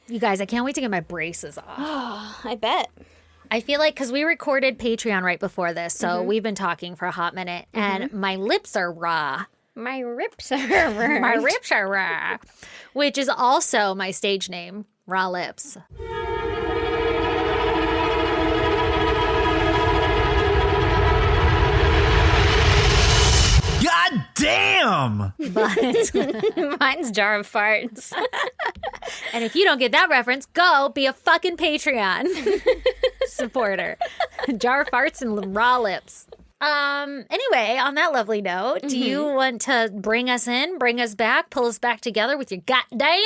You guys, I can't wait to get my braces off. Oh, I bet. I feel like because we recorded Patreon right before this, so we've been talking for a hot minute, and my lips are raw. My rips are raw. My lips are raw, which is also my stage name, Raw Lips. God damn! But Mine's Jar of Farts. and if you don't get that reference, go be a fucking Patreon supporter. Jar of Farts and Raw Lips. Anyway, on that lovely note, do you want to bring us in, bring us back, pull us back together with your goddamn?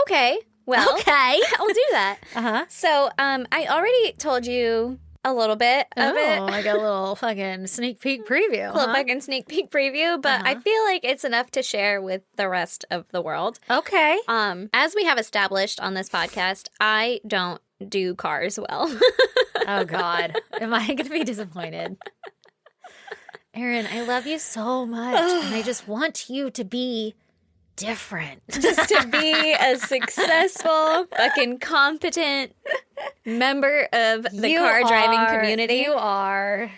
Okay. Well, Okay. I'll do that. Uh-huh. So, I already told you a little bit of it. Oh, like a little fucking sneak peek preview. A little fucking sneak peek preview, but I feel like it's enough to share with the rest of the world. Okay. As we have established on this podcast, I don't do cars well. Oh, God. Am I going to be disappointed? Erin, I love you so much, and I just want you to be different. Just to be a successful, fucking competent member of the car driving community. You are.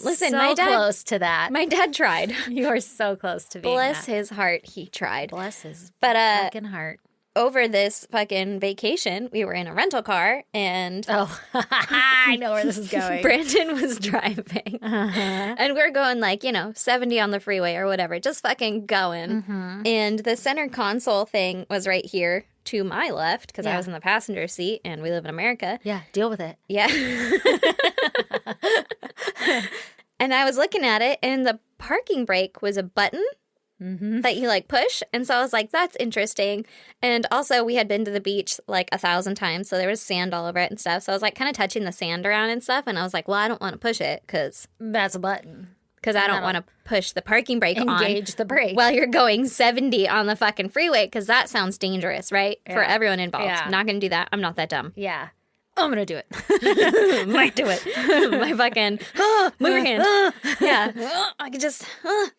Listen, so my dad, close to that. My dad tried. You are so close to being Bless that. his heart, he tried. Bless his But fucking heart. over this fucking vacation, we were in a rental car, and Oh, I know where this is going. Brandon was driving. And we're going 70 on the freeway or whatever, just fucking going. And the center console thing was right here to my left because I was in the passenger seat and we live in America. Yeah, deal with it. Yeah. And I was looking at it, and the parking brake was a button that you push. And so I was like, that's interesting. And also we had been to the beach 1,000 times. So there was sand all over it and stuff. So I was kind of touching the sand around and stuff. And I was like, well, I don't want to push it because That's a button. I don't want to push the parking brake Engage the brake. while you're going 70 on the fucking freeway, because that sounds dangerous, right? For everyone involved. Yeah. I'm not going to do that. I'm not that dumb. Yeah. I'm going to do it. Might do it. My fucking, move your hand. Yeah. I could just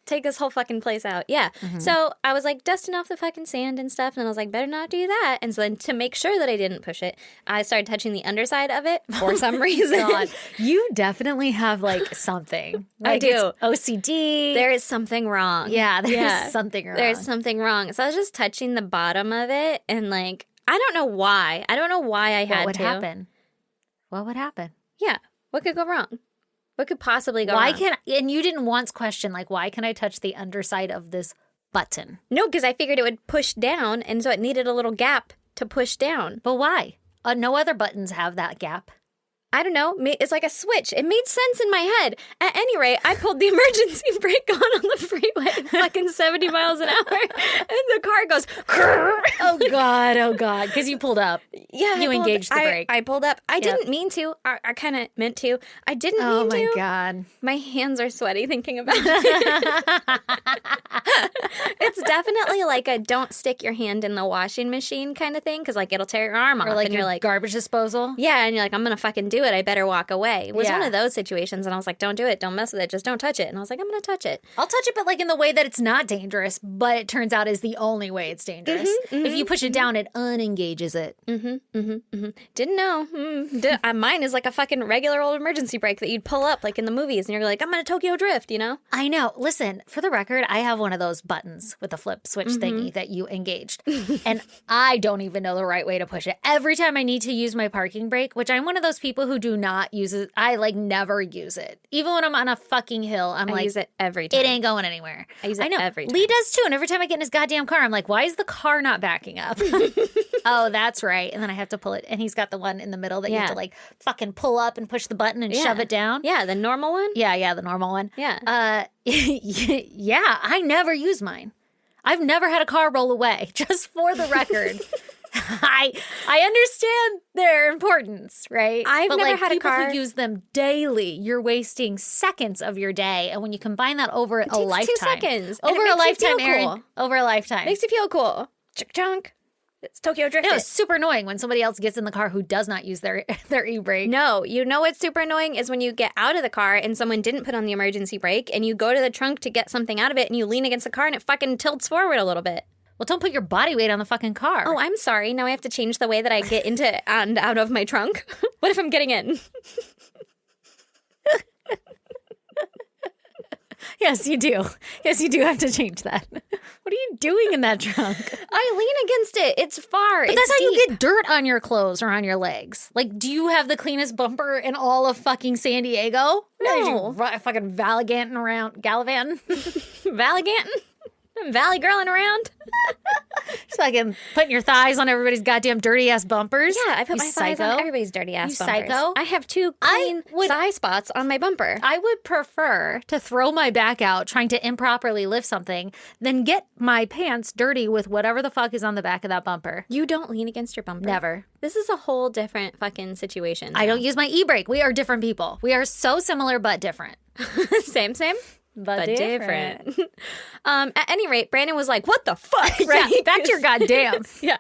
take this whole fucking place out. Yeah. So I was dusting off the fucking sand and stuff. And I was like, better not do that. And so then to make sure that I didn't push it, I started touching the underside of it for some reason. God, you definitely have something. I do. It's OCD. There is something wrong. Yeah, there's something wrong. There's something wrong. So I was just touching the bottom of it. And I don't know why. I don't know why I had to. What would happen? What would happen? Yeah. What could go wrong? What could possibly go wrong? And you didn't once question, why can I touch the underside of this button? No, because I figured it would push down, and so it needed a little gap to push down. But why? No other buttons have that gap. I don't know. It's like a switch. It made sense in my head. At any rate, I pulled the emergency brake on the freeway, fucking 70 miles an hour, and the car goes, Oh, God. Because you pulled up. yeah. You engaged the brake. I pulled up. I didn't mean to. I kind of meant to. I didn't mean to. Oh, my God. My hands are sweaty thinking about it. It's definitely a don't stick your hand in the washing machine kind of thing, because it'll tear your arm off. Or and you're your garbage disposal. yeah, and you're I'm going to fucking do it. I better walk away. It was Yeah. one of those situations, and I was like, don't do it. Don't mess with it. Just don't touch it. And I was like, I'm going to touch it. I'll touch it, but in the way that it's not dangerous, but it turns out is the only way it's dangerous. If you push it down, it unengages it. Didn't know. Mine is a fucking regular old emergency brake that you'd pull up in the movies, and you're I'm going to Tokyo Drift, you know? I know. Listen, for the record, I have one of those buttons with a flip switch thingy that you engaged. And I don't even know the right way to push it. Every time I need to use my parking brake, which I'm one of those people who do not use it, I never use it. Even when I'm on a fucking hill, I use it every time. it ain't going anywhere. I use it every time. Lee does too. And every time I get in his goddamn car, I'm why is the car not backing up? Oh, that's right. And then I have to pull it. And he's got the one in the middle that you have to fucking pull up and push the button and shove it down. Yeah, the normal one? Yeah, the normal one. Yeah. Yeah, I never use mine. I've never had a car roll away, just for the record. I understand their importance, right? I've never had a people car who use them daily. You're wasting seconds of your day, and when you combine that over a lifetime, 2 seconds. And over it a makes you lifetime, feel Erin, cool. over a lifetime, Makes you feel cool. Chunk. It's Tokyo Drift. No, it's super annoying when somebody else gets in the car who does not use their e-brake. No, you know what's super annoying is when you get out of the car and someone didn't put on the emergency brake, and you go to the trunk to get something out of it, and you lean against the car and it fucking tilts forward a little bit. Well, don't put your body weight on the fucking car. Oh, I'm sorry. Now I have to change the way that I get into and out of my trunk. What if I'm getting in? Yes, you do. Yes, you do have to change that. What are you doing in that trunk? I lean against it. It's far. But that's how you get dirt on your clothes or on your legs. Like, do you have the cleanest bumper in all of fucking San Diego? No. Fucking gallivanting around. Valliganting? I'm valley girling around. Just fucking putting your thighs on everybody's goddamn dirty ass bumpers. Yeah, I put my thighs on everybody's dirty ass bumpers. Psycho. I have 2 clean thigh spots on my bumper. I would prefer to throw my back out trying to improperly lift something than get my pants dirty with whatever the fuck is on the back of that bumper. You don't lean against your bumper. Never. This is a whole different fucking situation. I don't use my e-brake. We are different people. We are so similar but different. Same. But different. At any rate, Brandon was like, what the fuck? Right? Yeah, back to your goddamn. Yeah.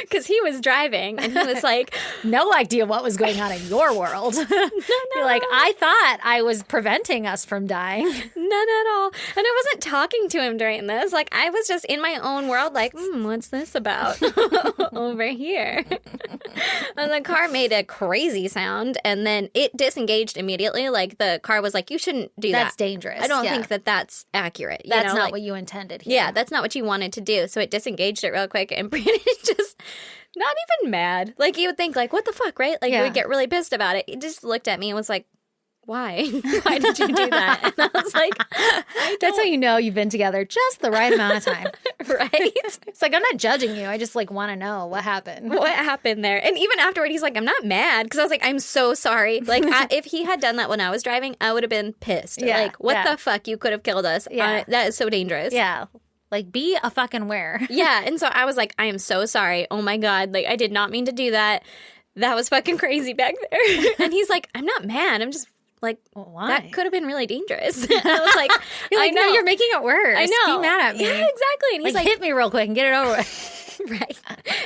Because he was driving and he was like, no idea what was going on in your world. You're like, I thought I was preventing us from dying. None at all. And I wasn't talking to him during this. Like, I was just in my own world, like, what's this about over here? And the car made a crazy sound and then it disengaged immediately. Like, the car was like, you shouldn't do that. That's dangerous. I don't think that that's accurate. That's not what you intended here. Yeah, that's not what you wanted to do. So it disengaged it real quick, and Brandon just not even mad. Like, you would think, like, what the fuck, right? Like, you would get really pissed about it. He just looked at me and was like, why? Why did you do that? And I was like, that's how you know you've been together just the right amount of time. Right? It's like, I'm not judging you. I just, like, want to know what happened. What happened there? And even afterward, he's like, I'm not mad. Because I was like, I'm so sorry. Like, if he had done that when I was driving, I would have been pissed. Yeah, like, what the fuck? You could have killed us. Yeah. That is so dangerous. Yeah. Like, be a fucking where. Yeah. And so I was like, I am so sorry. Oh, my God. Like, I did not mean to do that. That was fucking crazy back there. And he's like, I'm not mad. I'm just like, why? That could have been really dangerous. And I was like, you're like, I know. No, you're making it worse. I know. Be mad at me. Yeah, exactly. And he's like, hit me real quick and get it over with. Right.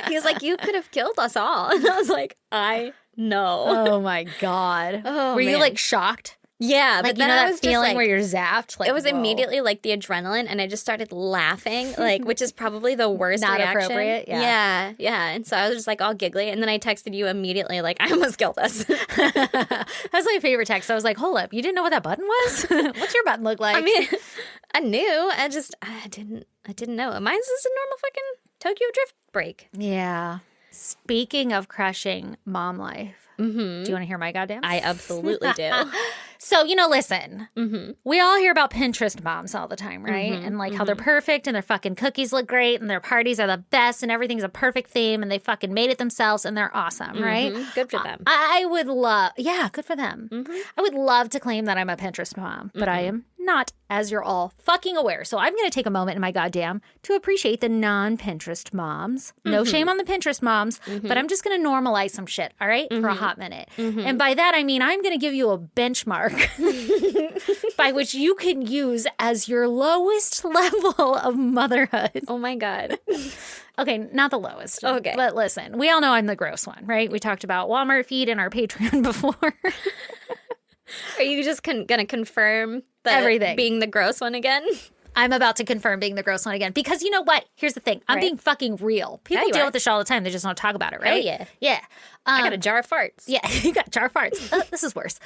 He was like, you could have killed us all. And I was like, I know. Oh, my God. Oh, Were you, man. like, shocked? Yeah, Like, but you then know I that was feeling just like, where you're zapped? Like, it was whoa. immediately like the adrenaline, and I just started laughing, like, which is probably the worst Not reaction. appropriate, yeah. Yeah. And so I was just like all giggly, and then I texted you immediately, like, I almost killed us. That's my favorite text. I was like, hold up, you didn't know what that button was? What's your button look like? I mean, I knew. I didn't know. Mine's just a normal fucking Tokyo Drift brake. Yeah. Speaking of crushing mom life, do you want to hear my goddamn? I absolutely do. So, listen, we all hear about Pinterest moms all the time, right? And like how they're perfect and their fucking cookies look great and their parties are the best and everything's a perfect theme and they fucking made it themselves and they're awesome, right? Good for them. I would love, good for them. I would love to claim that I'm a Pinterest mom, but I am not, as you're all fucking aware. So I'm going to take a moment in my goddamn to appreciate the non-Pinterest moms. No shame on the Pinterest moms, but I'm just going to normalize some shit, all right, for a hot minute. And by that, I mean, I'm going to give you a benchmark by which you can use as your lowest level of motherhood. Oh my God. Okay, not the lowest. Okay. But listen, we all know I'm the gross one, right? We talked about Walmart feed in our Patreon before. Are you just going to confirm everything being the gross one again? I'm about to confirm being the gross one again. Because you know what? Here's the thing. I'm being fucking real. People deal with this all the time. They just don't talk about it, right? Oh, yeah. Yeah. I got a jar of farts. Yeah, you got jar farts. This is worse.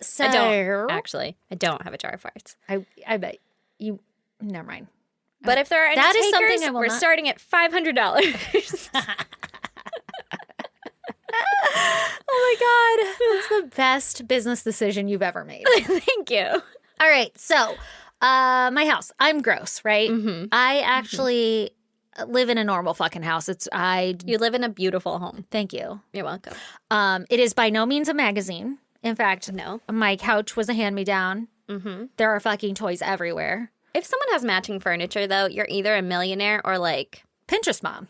So I don't, actually. I don't have a jar of farts. I bet you... Never mind. But if there are any that takers, is something I will we're not... starting at $500. Oh my God. That's the best business decision you've ever made. Thank you. All right. So, my house. I'm gross, right? I actually live in a normal fucking house. You live in a beautiful home. Thank you. You're welcome. It is by no means a magazine. In fact, No. My couch was a hand-me-down. There are fucking toys everywhere. If someone has matching furniture, though, you're either a millionaire or like... Pinterest mom.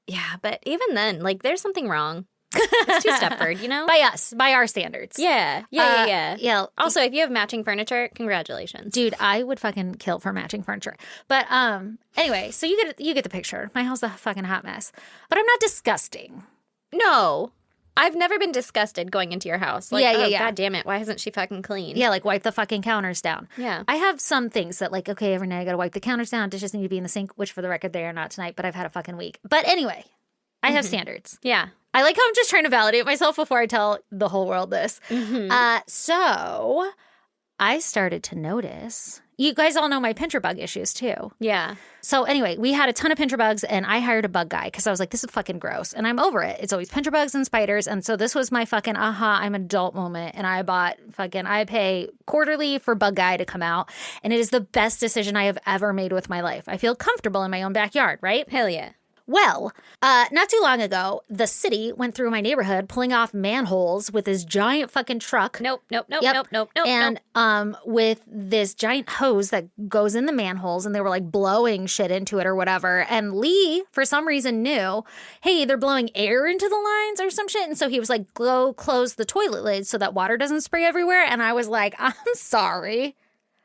Yeah, but even then, like, there's something wrong. It's too Stepford, you know? By our standards. Yeah. Yeah. Also, if you have matching furniture, congratulations. Dude, I would fucking kill for matching furniture. But anyway, so you get the picture. My house is a fucking hot mess. But I'm not disgusting. No. I've never been disgusted going into your house. Like, Yeah. God damn it. Why hasn't she fucking cleaned? Yeah, like wipe the fucking counters down. Yeah. I have some things that like, okay, every night I gotta wipe the counters down. Dishes need to be in the sink, which for the record, they are not tonight, but I've had a fucking week. But anyway, I have standards. Yeah. I like how I'm just trying to validate myself before I tell the whole world this. So I started to notice. You guys all know my pincher bug issues too. Yeah. So anyway, we had a ton of pincher bugs and I hired a bug guy because I was like, this is fucking gross. And I'm over it. It's always pincher bugs and spiders. And so this was my fucking I'm an adult moment. And I pay quarterly for bug guy to come out. And it is the best decision I have ever made with my life. I feel comfortable in my own backyard, right? Hell yeah. Well, not too long ago, the city went through my neighborhood pulling off manholes with this giant fucking truck. Nope. And with this giant hose that goes in the manholes, and they were like blowing shit into it or whatever. And Lee, for some reason, knew, hey, they're blowing air into the lines or some shit. And so he was like, go close the toilet lid so that water doesn't spray everywhere. And I was like, I'm sorry.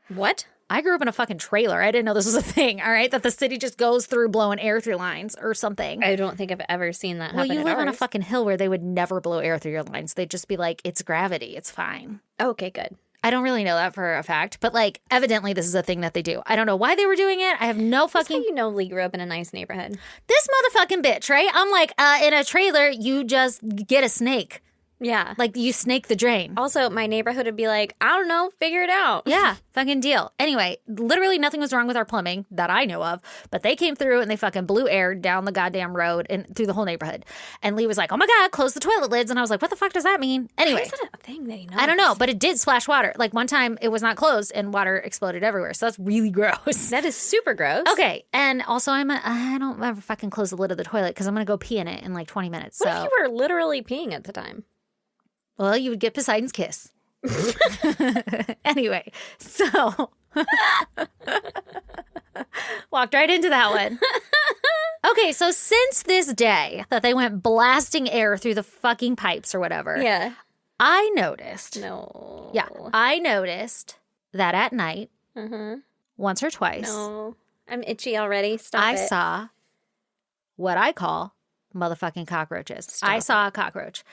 What? I grew up in a fucking trailer. I didn't know this was a thing, all right? That the city just goes through blowing air through lines or something. I don't think I've ever seen that happen. Well, you at live on a ours. fucking hill where they would never blow air through your lines. They'd just be like, it's gravity. It's fine. Okay, good. I don't really know that for a fact, but like, evidently this is a thing that they do. I don't know why they were doing it. I have no That's how fucking... you know Lee grew up in a nice neighborhood. This motherfucking bitch, right? I'm like, in a trailer, you just get a snake. Yeah. Like, you snake the drain. Also, my neighborhood would be like, I don't know, figure it out. Yeah, fucking deal. Anyway, literally nothing was wrong with our plumbing that I know of, but they came through and they fucking blew air down the goddamn road and through the whole neighborhood. And Lee was like, oh my God, close the toilet lids. And I was like, what the fuck does that mean? Why Anyway. is that a thing that he knows? I don't know, but it did splash water. Like one time it was not closed and water exploded everywhere. So that's really gross. That is super gross. Okay. And also I don't ever fucking close the lid of the toilet because I'm going to go pee in it in like 20 minutes. What So, if you were literally peeing at the time? well, you would get Poseidon's kiss. Anyway, so walked right into that one. Okay, so since this day that they went blasting air through the fucking pipes or whatever, Yeah. I noticed. No. Yeah, I noticed that at night, Uh-huh. once or twice, No. I'm itchy already. Stop I it. saw what I call motherfucking cockroaches. Stop I saw a cockroach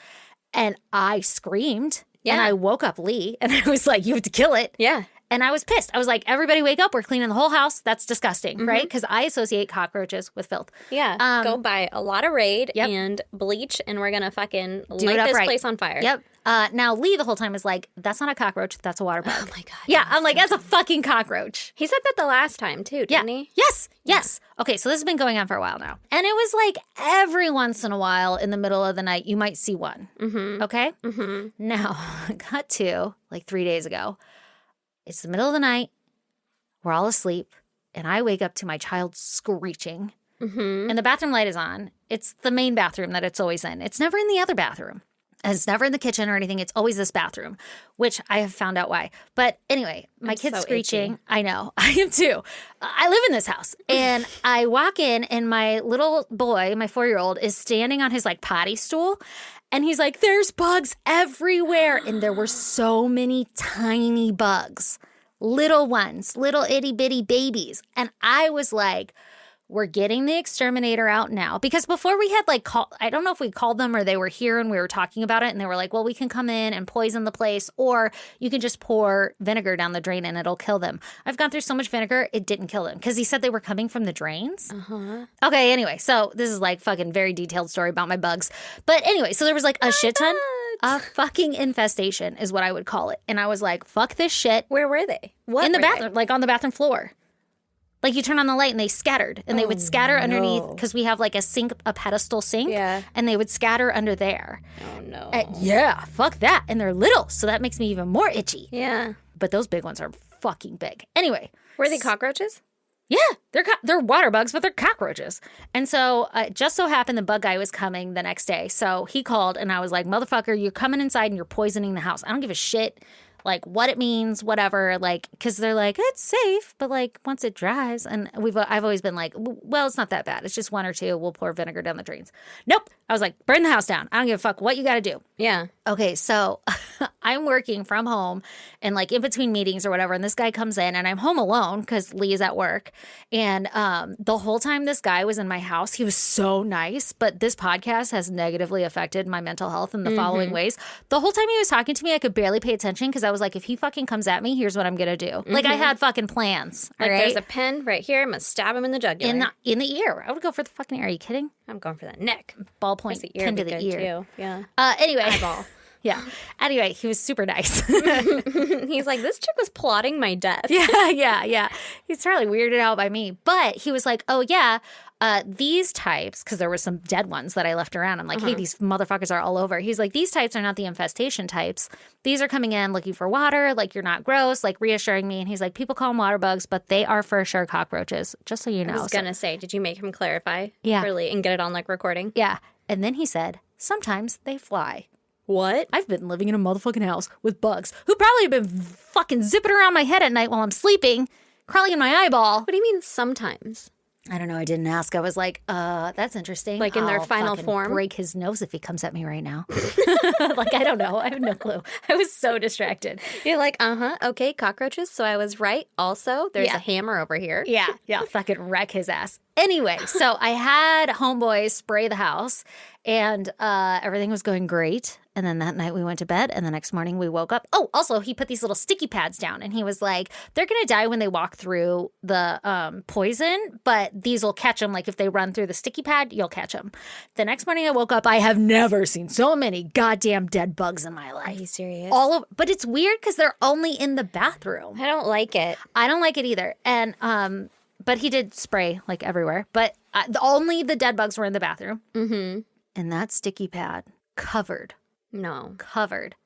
and I screamed and Yeah. I woke up Lee and I was like, you have to kill it. Yeah. And I was pissed. I was like, everybody wake up. We're cleaning the whole house. That's disgusting, Mm-hmm. right? Because I associate cockroaches with filth. Yeah. Go buy a lot of Raid Yep. and bleach, and we're going to fucking it light this upright. place on fire. Yep. Now, Lee the whole time is like, that's not a cockroach. That's a water bug. Oh, my God. Yeah, I'm like, that's a fucking cockroach. He said that the last time, too, Yeah. didn't he? Yes. Okay, so this has been going on for a while now. And it was like every once in a while in the middle of the night, you might see one. Mm-hmm. Okay? Mm-hmm. Now, cut to like 3 days ago. It's the middle of the night. We're all asleep. And I wake up to my child screeching. Mm-hmm. And the bathroom light is on. It's the main bathroom that it's always in. It's never in the other bathroom. And it's never in the kitchen or anything. It's always this bathroom, which I have found out why. But anyway, my I'm kid's so screeching. itchy. I know. I am too. I live in this house. And I walk in and my little boy, my 4-year-old, is standing on his like potty stool. And he's like, there's bugs everywhere. And there were so many tiny bugs. Little ones, little itty bitty babies. And I was like, we're getting the exterminator out now. Because before we had like, I don't know if we called them or they were here and we were talking about it. And they were like, well, we can come in and poison the place. Or you can just pour vinegar down the drain and it'll kill them. I've gone through so much vinegar, it didn't kill them. Because he said they were coming from the drains. Uh-huh. Okay, anyway. So this is like fucking very detailed story about my bugs. But anyway, so there was like a shit ton. A fucking infestation is what I would call it. And I was like, fuck this shit. Where were they? What In the were they? bathroom, like on the bathroom floor. Like you turn on the light and they scattered. And they would scatter underneath because we have like a sink, a pedestal sink. Yeah. And they would scatter under there. Oh, no. Yeah, fuck that. And they're little. So that makes me even more itchy. Yeah. But those big ones are fucking big. Anyway. Were they cockroaches? Yeah, they're water bugs, but they're cockroaches. And so it just so happened the bug guy was coming the next day. So he called and I was like, motherfucker, you're coming inside and you're poisoning the house. I don't give a shit, like, what it means, whatever. Like, because they're like, it's safe, but like, once it dries. And I've always been like, well, it's not that bad. It's just 1 or 2. We'll pour vinegar down the drains. Nope. I was like, burn the house down. I don't give a fuck what you got to do. Yeah. Okay, so I'm working from home and like in between meetings or whatever. And this guy comes in and I'm home alone because Lee's at work. And the whole time this guy was in my house, he was so nice. But this podcast has negatively affected my mental health in the following ways. The whole time he was talking to me, I could barely pay attention because I was like, if he fucking comes at me, here's what I'm going to do. Like I had fucking plans. Like right? there's a pen right here. I'm going to stab him in the jugular. In the ear. I would go for the fucking ear. Are you kidding? I'm going for that neck. Ballpoint The ear pin to would be the good, ear. too. Yeah. Anyway. Eyeball. Yeah. Anyway, he was super nice. He's like, this chick was plotting my death. Yeah. He's totally weirded out by me. But he was like, oh, yeah, these types, because there were some dead ones that I left around. I'm like, hey, these motherfuckers are all over. He's like, these types are not the infestation types. These are coming in looking for water. Like, you're not gross, like reassuring me. And he's like, people call them water bugs, but they are for sure cockroaches, just so you know. I was going to say, did you make him clarify? Yeah. Really, and get it on like recording? Yeah. And then he said, sometimes they fly. What? I've been living in a motherfucking house with bugs who probably have been fucking zipping around my head at night while I'm sleeping, crawling in my eyeball. What do you mean sometimes? I don't know. I didn't ask. I was like, that's interesting. Like in their I'll final fucking form? break his nose if he comes at me right now. Like, I don't know. I have no clue. I was so distracted. You're like, okay, cockroaches. So I was right. Also, there's Yeah. a hammer over here. Yeah. Fucking wreck his ass. Anyway, so I had homeboys spray the house and everything was going great. And then that night we went to bed and the next morning we woke up. Oh, also he put these little sticky pads down and he was like, they're going to die when they walk through the poison, but these will catch them. Like if they run through the sticky pad, you'll catch them. The next morning I woke up. I have never seen so many goddamn dead bugs in my life. Are you serious? But it's weird because they're only in the bathroom. I don't like it. I don't like it either. And but he did spray like everywhere. But only the dead bugs were in the bathroom. Mm-hmm. And that sticky pad covered. No.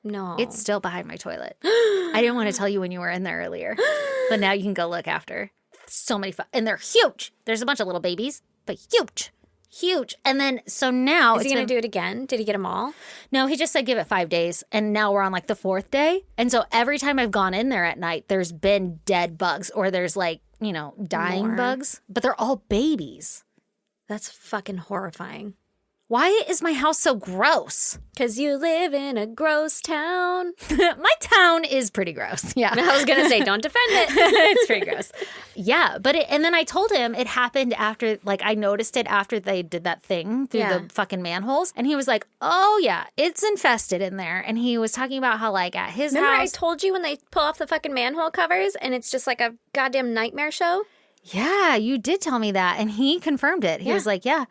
No. It's still behind my toilet. I didn't want to tell you when you were in there earlier. But now you can go look after. So many and they're huge. There's a bunch of little babies, but huge. And then so now Is he going to do it again? Did he get them all? No, he just said give it 5 days. And now we're on like the 4th day. And so every time I've gone in there at night, there's been dead bugs or there's like, dying More. bugs. But they're all babies. That's fucking horrifying. Why is my house so gross? Because you live in a gross town. My town is pretty gross. Yeah. I was going to say, don't defend it. It's pretty gross. Yeah. And then I told him it happened after, like, I noticed it after they did that thing through the fucking manholes. And he was like, oh, yeah, it's infested in there. And he was talking about how, like, at his Remember house. I told you when they pull off the fucking manhole covers and it's just like a goddamn nitmare show? Yeah, you did tell me that. And he confirmed it. He was like, yeah.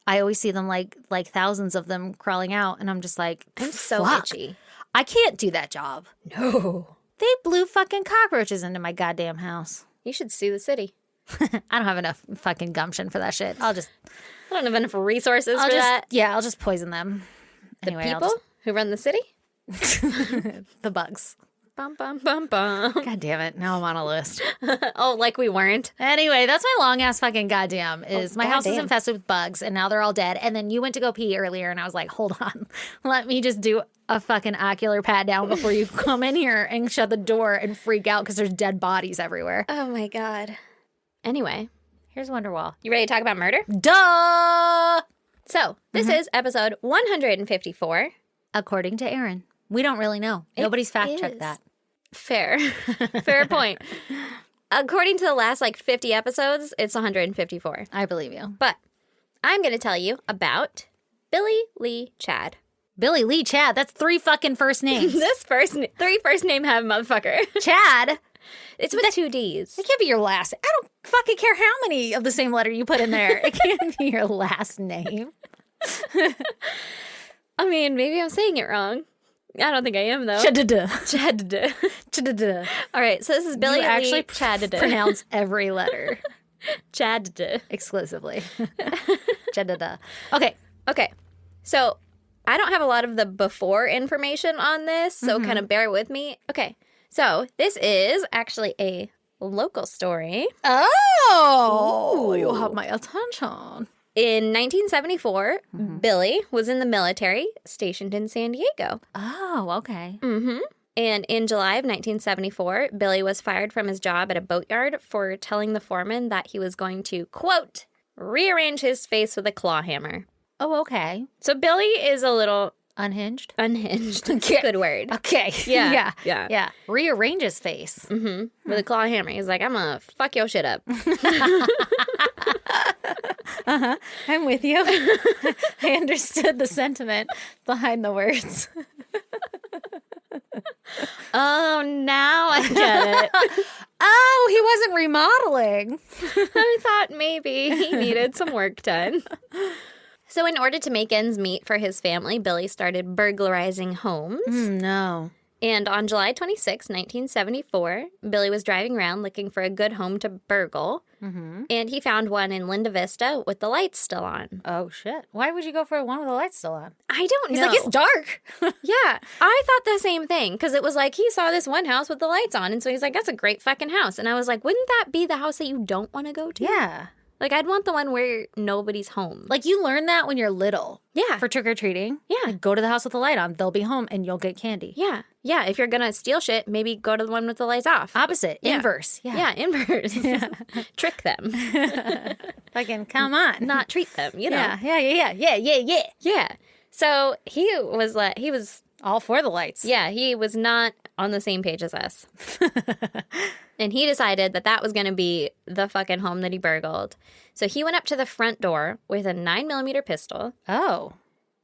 I always see them like thousands of them crawling out. And I'm just like, I'm so fuck. itchy. I can't do that job. No. They blew fucking cockroaches into my goddamn house. You should sue the city. I don't have enough fucking gumption for that shit. I don't have enough resources for that. Yeah, I'll just poison them. The Anyway, people who run the city? the bugs. Bum, bum, bum, bum. God damn it. Now I'm on a list. Oh, like we weren't. Anyway, that's my long ass fucking goddamn is my house is goddamn. infested with bugs and now they're all dead. And then you went to go pee earlier and I was like, hold on. Let me just do a fucking ocular pat down before you come in here and shut the door and freak out because there's dead bodies everywhere. Oh my God. Anyway, Here's Wonderwall. you ready to talk about murder? Duh! So, this is episode 154. According to Aaron. We don't really know. Nobody's fact checked is. that. Fair. Fair point. According to the last 50 episodes, it's 154. I believe you. But I'm going to tell you about Billy Lee Chad. Billy Lee Chad. That's 3 fucking first names. This three first name have motherfucker. Chad. It's with 2 D's. It can't be your last. I don't fucking care how many of the same letter you put in there. It can't be your last name. I mean, maybe I'm saying it wrong. I don't think I am, though. Chad. Chad. Chad. All right, so this is Billy You actually Lee Chad. pronounce every letter Chad. exclusively. Chad. Okay. Okay, so I don't have a lot of the before information on this, so kind of bear with me. Okay, so this is actually a local story. Oh, you have my attention. In 1974, Billy was in the military, stationed in San Diego. Oh, okay. Mm-hmm. And in July of 1974, Billy was fired from his job at a boatyard for telling the foreman that he was going to, quote, rearrange his face with a claw hammer. Oh, okay. So Billy is a little Unhinged? Unhinged. Okay. Good word. Okay. Yeah. Yeah. Rearrange his face. Mm-hmm. With a claw hammer. He's like, I'm going to fuck your shit up. I'm with you. I understood the sentiment behind the words. Oh, now I get it. Oh, he wasn't remodeling. I thought maybe he needed some work done. So in order to make ends meet for his family, Billy started burglarizing homes. No. And on July 26, 1974, Billy was driving around looking for a good home to burgle. Mm-hmm. And he found one in Linda Vista with the lights still on. Oh, shit. Why would you go for one with the lights still on? I don't He's know. like, it's dark. Yeah, I thought the same thing because it was like he saw this one house with the lights on. And so he's like, that's a great fucking house. And I was like, wouldn't that be the house that you don't want to go to? Yeah. Like, I'd want the one where nobody's home. Like, you learn that when you're little. Yeah. For trick-or-treating. Yeah. Like, go to the house with the light on. They'll be home and you'll get candy. Yeah. Yeah. If you're going to steal shit, maybe go to the one with the lights off. Opposite. Yeah. Inverse. Yeah, inverse. Trick them. Fucking come on. Not treat them, you know. Yeah. Yeah. So he was All for the lights. yeah, he was not on the same page as us. And he decided that that was going to be the fucking home that he burgled. So he went up to the front door with a 9mm pistol Oh.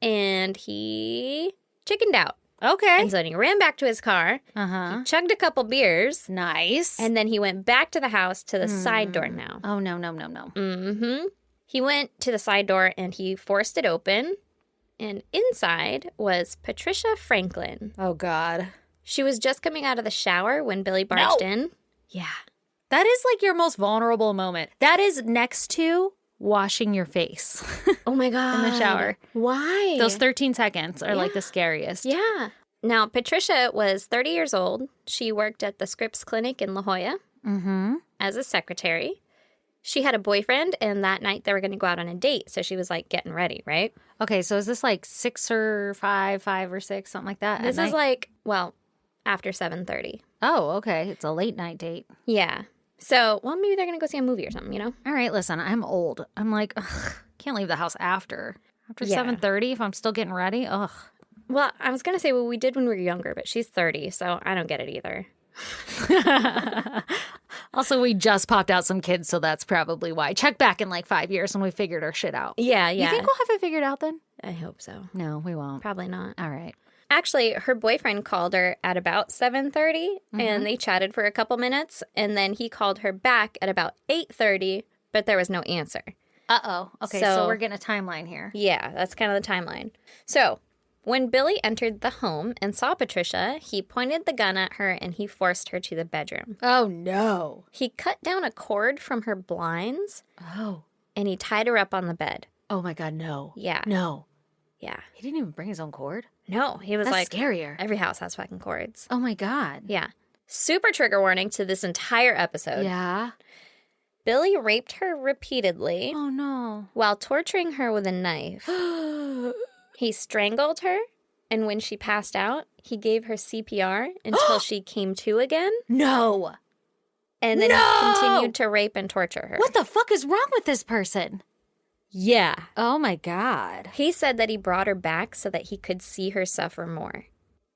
and he chickened out. Okay. And so then he ran back to his car, Uh-huh. chugged a couple beers, Nice. and then he went back to the house to the side door now. Oh, no. Mm-hmm. He went to the side door and he forced it open. And inside was Patricia Franklin. Oh, God. She was just coming out of the shower when Billy barged in. Yeah. That is like your most vulnerable moment. That is next to washing your face Oh my God. in the shower. Why? Those 13 seconds are like the scariest. Yeah. Now, Patricia was 30 years old. She worked at the Scripps Clinic in La Jolla as a secretary. She had a boyfriend, and that night they were going to go out on a date. So she was like getting ready, right? Okay, so is this like 6 or 5 or 6, something like that? This at is night? like, well, after 7:30. Oh, okay. It's a late night date. Yeah. So, well, maybe they're going to go see a movie or something, you know? All right, listen, I'm old. I'm like, ugh, can't leave the house after Yeah. 7:30 if I'm still getting ready. Ugh. Well, I was going to say, well, we did when we were younger, but she's 30, so I don't get it either. Also, we just popped out some kids, so that's probably why. Check back in like 5 years when we figured our shit out. Yeah. You think we'll have it figured out then? I hope so. No, we won't. Probably not. All right. Actually, her boyfriend called her at about 7:30, and they chatted for a couple minutes, and then he called her back at about 8:30, but there was no answer. Uh-oh. Okay, so we're getting a timeline here. Yeah, that's kind of the timeline. So, when Billy entered the home and saw Patricia, he pointed the gun at her and he forced her to the bedroom. Oh, no. He cut down a cord from her blinds Oh. and he tied her up on the bed. Oh, my God, no. Yeah. No. Yeah. He didn't even bring his own cord? No, he was That's like, scarier. every house has fucking cords. Oh, my God. Yeah. Super trigger warning to this entire episode. Yeah. Billy raped her repeatedly Oh, no. while torturing her with a knife. He strangled her, and when she passed out, he gave her CPR until she came to again, No. and then No! he continued to rape and torture her. What the fuck is wrong with this person? Yeah. Oh, my God. He said that he brought her back so that he could see her suffer more.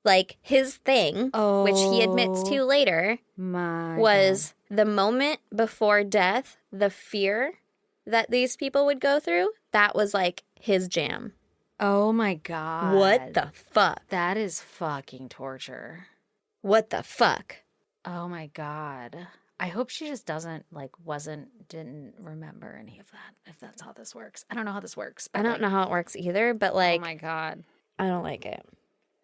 Like, his thing, which he admits to later, My was the moment before death, the fear that these people would go through, that was like his jam. Oh, my God. What the fuck? That is fucking torture. What the fuck? Oh, my God. I hope she just didn't remember any of that, if that's how this works. I don't know how this works. But I don't know how it works either, but like, oh, my God. I don't like it.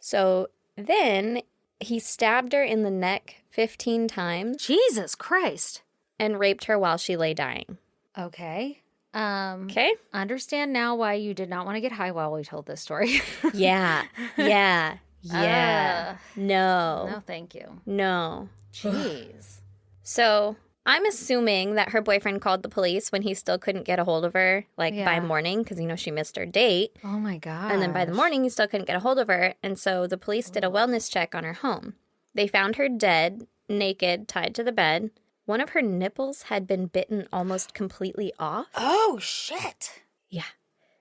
So then he stabbed her in the neck 15 times Jesus Christ. and raped her while she lay dying. Okay. Okay? Understand now why you did not want to get high while we told this story. Yeah. Yeah. Yeah. No. No, thank you. No. Jeez. So I'm assuming that her boyfriend called the police when he still couldn't get a hold of her, like by Yeah. morning, because, she missed her date. Oh, my God. And then by the morning, he still couldn't get a hold of her. And so the police did a wellness check on her home. They found her dead, naked, tied to the bed. One of her nipples had been bitten almost completely off. Oh, shit. Yeah.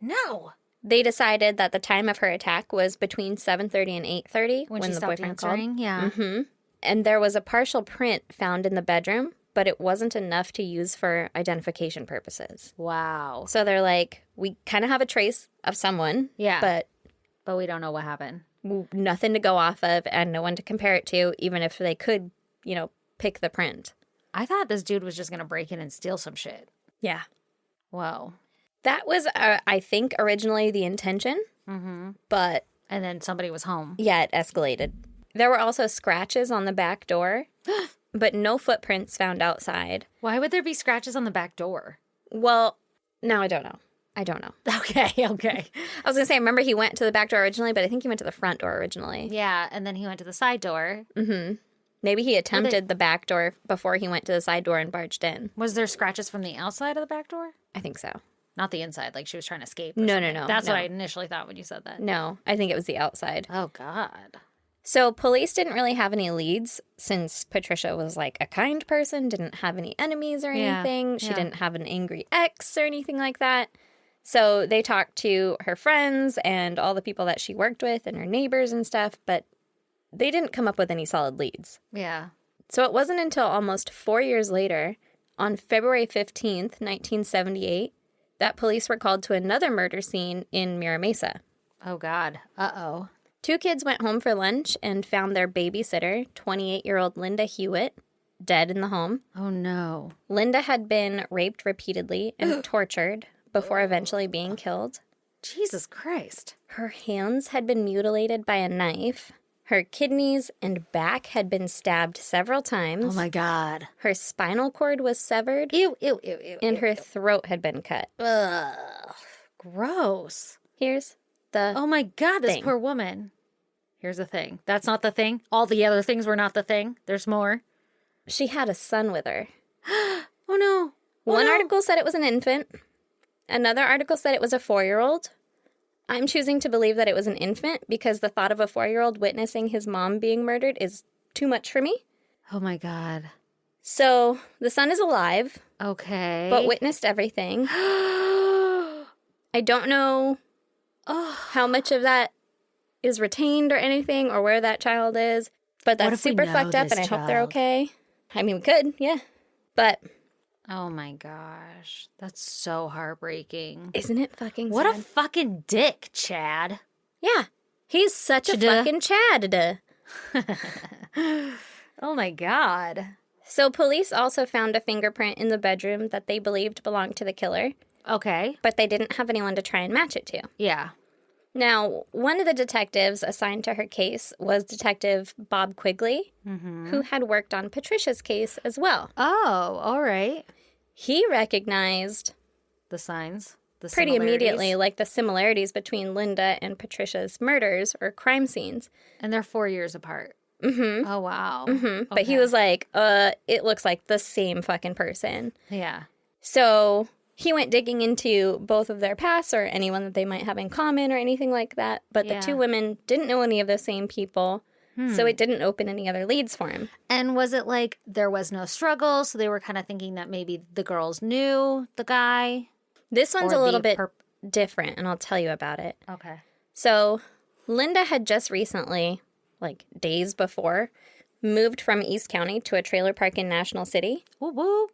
No. They decided that the time of her attack was between 7:30 and 8:30 When she the stopped boyfriend answering, called. yeah. Mm-hmm. And there was a partial print found in the bedroom, but it wasn't enough to use for identification purposes. Wow. So they're like, we kind of have a trace of someone, Yeah. but we don't know what happened. nothing to go off of and no one to compare it to, even if they could, pick the print. I thought this dude was just going to break in and steal some shit. Yeah. Whoa. That was, I think, originally the intention, but And then somebody was home. yeah, it escalated. There were also scratches on the back door, but no footprints found outside. Why would there be scratches on the back door? Well, no, I don't know. Okay. I was going to say, I remember he went to the back door originally, but I think he went to the front door originally. Yeah, and then he went to the side door. Maybe he attempted the back door before he went to the side door and barged in. Was there scratches from the outside of the back door? I think so. Not the inside, like she was trying to escape. Or No, something. no, no, That's no. what I initially thought when you said that. No, I think it was the outside. Oh, God. So police didn't really have any leads since Patricia was like a kind person, didn't have any enemies or Yeah, anything. She yeah. didn't have an angry ex or anything like that. So they talked to her friends and all the people that she worked with and her neighbors and stuff, but they didn't come up with any solid leads. Yeah. So it wasn't until almost 4 years later, on February 15th, 1978, that police were called to another murder scene in Mira Mesa. Oh, God. Uh-oh. 2 kids went home for lunch and found their babysitter, 28-year-old Linda Hewitt, dead in the home. Oh, no. Linda had been raped repeatedly and tortured before eventually being killed. Jesus Christ. Her hands had been mutilated by a knife. Her kidneys and back had been stabbed several times. Oh, my God. Her spinal cord was severed. Ew, ew, ew, ew. And her throat had been cut. Ugh. Gross. Here's the Oh, my God, this thing. poor woman. Here's the thing. That's not the thing. All the other things were not the thing. There's more. She had a son with her. Oh, no. One no. article said it was an infant. Another article said it was a 4-year-old. I'm choosing to believe that it was an infant because the thought of a 4-year-old witnessing his mom being murdered is too much for me. Oh, my God. So the son is alive, Okay. but witnessed everything. I don't know how much of that is retained or anything or where that child is, but What that's if we super know fucked up this and I hope they're child? okay. I mean, we could, yeah. But Oh, my gosh. That's so heartbreaking. isn't it fucking What sad? a fucking dick, Chad. Yeah. He's such a Chada. fucking Chad. Oh, my God. So police also found a fingerprint in the bedroom that they believed belonged to the killer, Okay. but they didn't have anyone to try and match it to. Yeah. Now, one of the detectives assigned to her case was Detective Bob Quigley, who had worked on Patricia's case as well. Oh, all right. He recognized The signs. The pretty similarities. immediately like the similarities between Linda and Patricia's murders or crime scenes. And they're 4 years apart. Mm-hmm. Oh, wow. Mm-hmm. But he was like, it looks like the same fucking person. Yeah. So he went digging into both of their pasts or anyone that they might have in common or anything like that. But Yeah. the 2 women didn't know any of the same people. So it didn't open any other leads for him. And was it like there was no struggle, so they were kind of thinking that maybe the girls knew the guy? This one's Or a little the bit different, and I'll tell you about it. Okay. So Linda had just recently, like days before, moved from East County to a trailer park in National City. Whoop, whoop.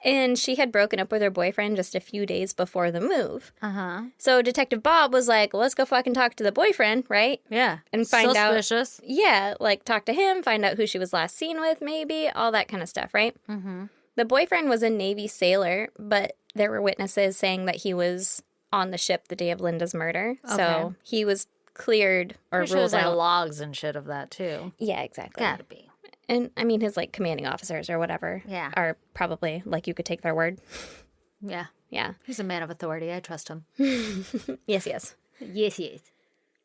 And she had broken up with her boyfriend just a few days before the move. Uh-huh. So Detective Bob was like, well, let's go fucking talk to the boyfriend, right? Yeah. And find out. Suspicious. Yeah, like talk to him, find out who she was last seen with, maybe, all that kind of stuff, right? Mm-hmm. The boyfriend was a Navy sailor, but there were witnesses saying that he was on the ship the day of Linda's murder. So Okay. he was cleared or Pretty sure ruled there's like out. logs and shit of that too. Yeah, exactly. Gotta be. And I mean, his like commanding officers or whatever Yeah. are probably like you could take their word. Yeah. Yeah. He's a man of authority. I trust him. Yes, yes. Yes, yes.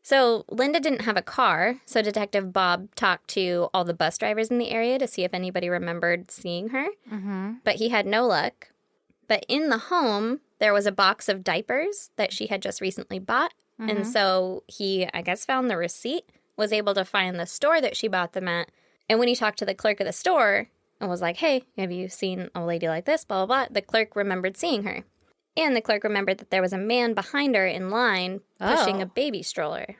So Linda didn't have a car, so Detective Bob talked to all the bus drivers in the area to see if anybody remembered seeing her. Mm-hmm. But he had no luck. But in the home, there was a box of diapers that she had just recently bought. And so he, I guess, found the receipt, was able to find the store that she bought them at. And when he talked to the clerk of the store and was like, hey, have you seen a lady like this, blah, blah, blah, the clerk remembered seeing her. And the clerk remembered that there was a man behind her in line pushing a baby stroller.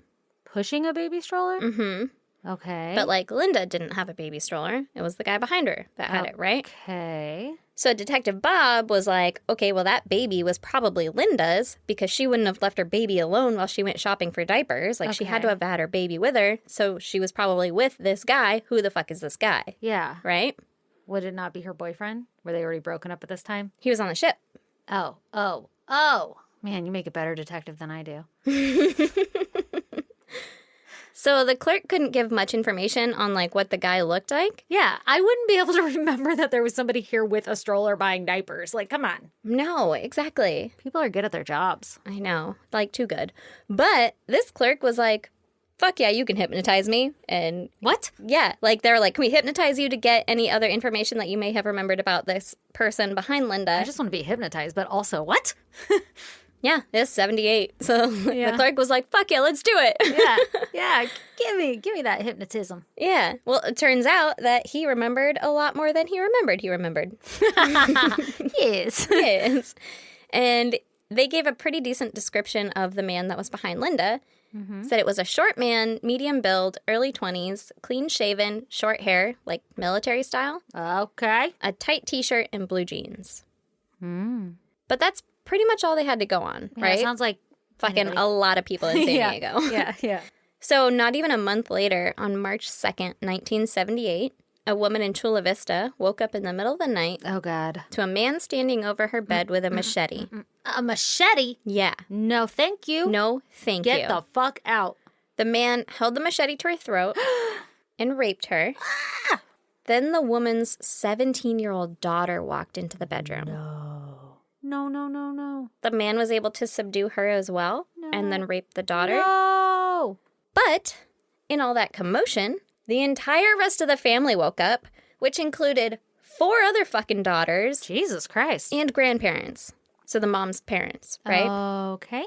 Pushing a baby stroller? Mm-hmm. Okay. But, like, Linda didn't have a baby stroller. It was the guy behind her that had it, right? Okay. So Detective Bob was like, okay, well, that baby was probably Linda's because she wouldn't have left her baby alone while she went shopping for diapers. Like, she had to have had her baby with her, so she was probably with this guy. Who the fuck is this guy? Yeah. Right? Would it not be her boyfriend? Were they already broken up at this time? He was on the ship. Oh. Man, you make a better detective than I do. So the clerk couldn't give much information on, like, what the guy looked like. Yeah, I wouldn't be able to remember that there was somebody here with a stroller buying diapers. Like, come on. No, exactly. People are good at their jobs. I know. Like, too good. But this clerk was like, fuck yeah, you can hypnotize me. And What? yeah, like, they were like, can we hypnotize you to get any other information that you may have remembered about this person behind Linda? I just want to be hypnotized, but also, what? Yeah, it's 78. So the clerk was like, fuck yeah, let's do it. Yeah, give me that hypnotism. Yeah. Well, it turns out that he remembered a lot more than he remembered. Yes. Yes. And they gave a pretty decent description of the man that was behind Linda. Said it was a short man, medium build, early 20s, clean shaven, short hair, like military style, Okay. a tight t-shirt, and blue jeans. But that's pretty much all they had to go on, Yeah, right? sounds like Fucking a lot of people in San Diego. Yeah. So not even a month later, on March 2nd, 1978, a woman in Chula Vista woke up in the middle of the night Oh, God. to a man standing over her bed with a machete. A machete? Yeah. No, thank you. No, thank you. Get the fuck out. The man held the machete to her throat and raped her. Then the woman's 17-year-old daughter walked into the bedroom. No. The man was able to subdue her as well and then rape the daughter. No. But in all that commotion, the entire rest of the family woke up, which included 4 other fucking daughters Jesus Christ. and grandparents. So the mom's parents, right? Okay.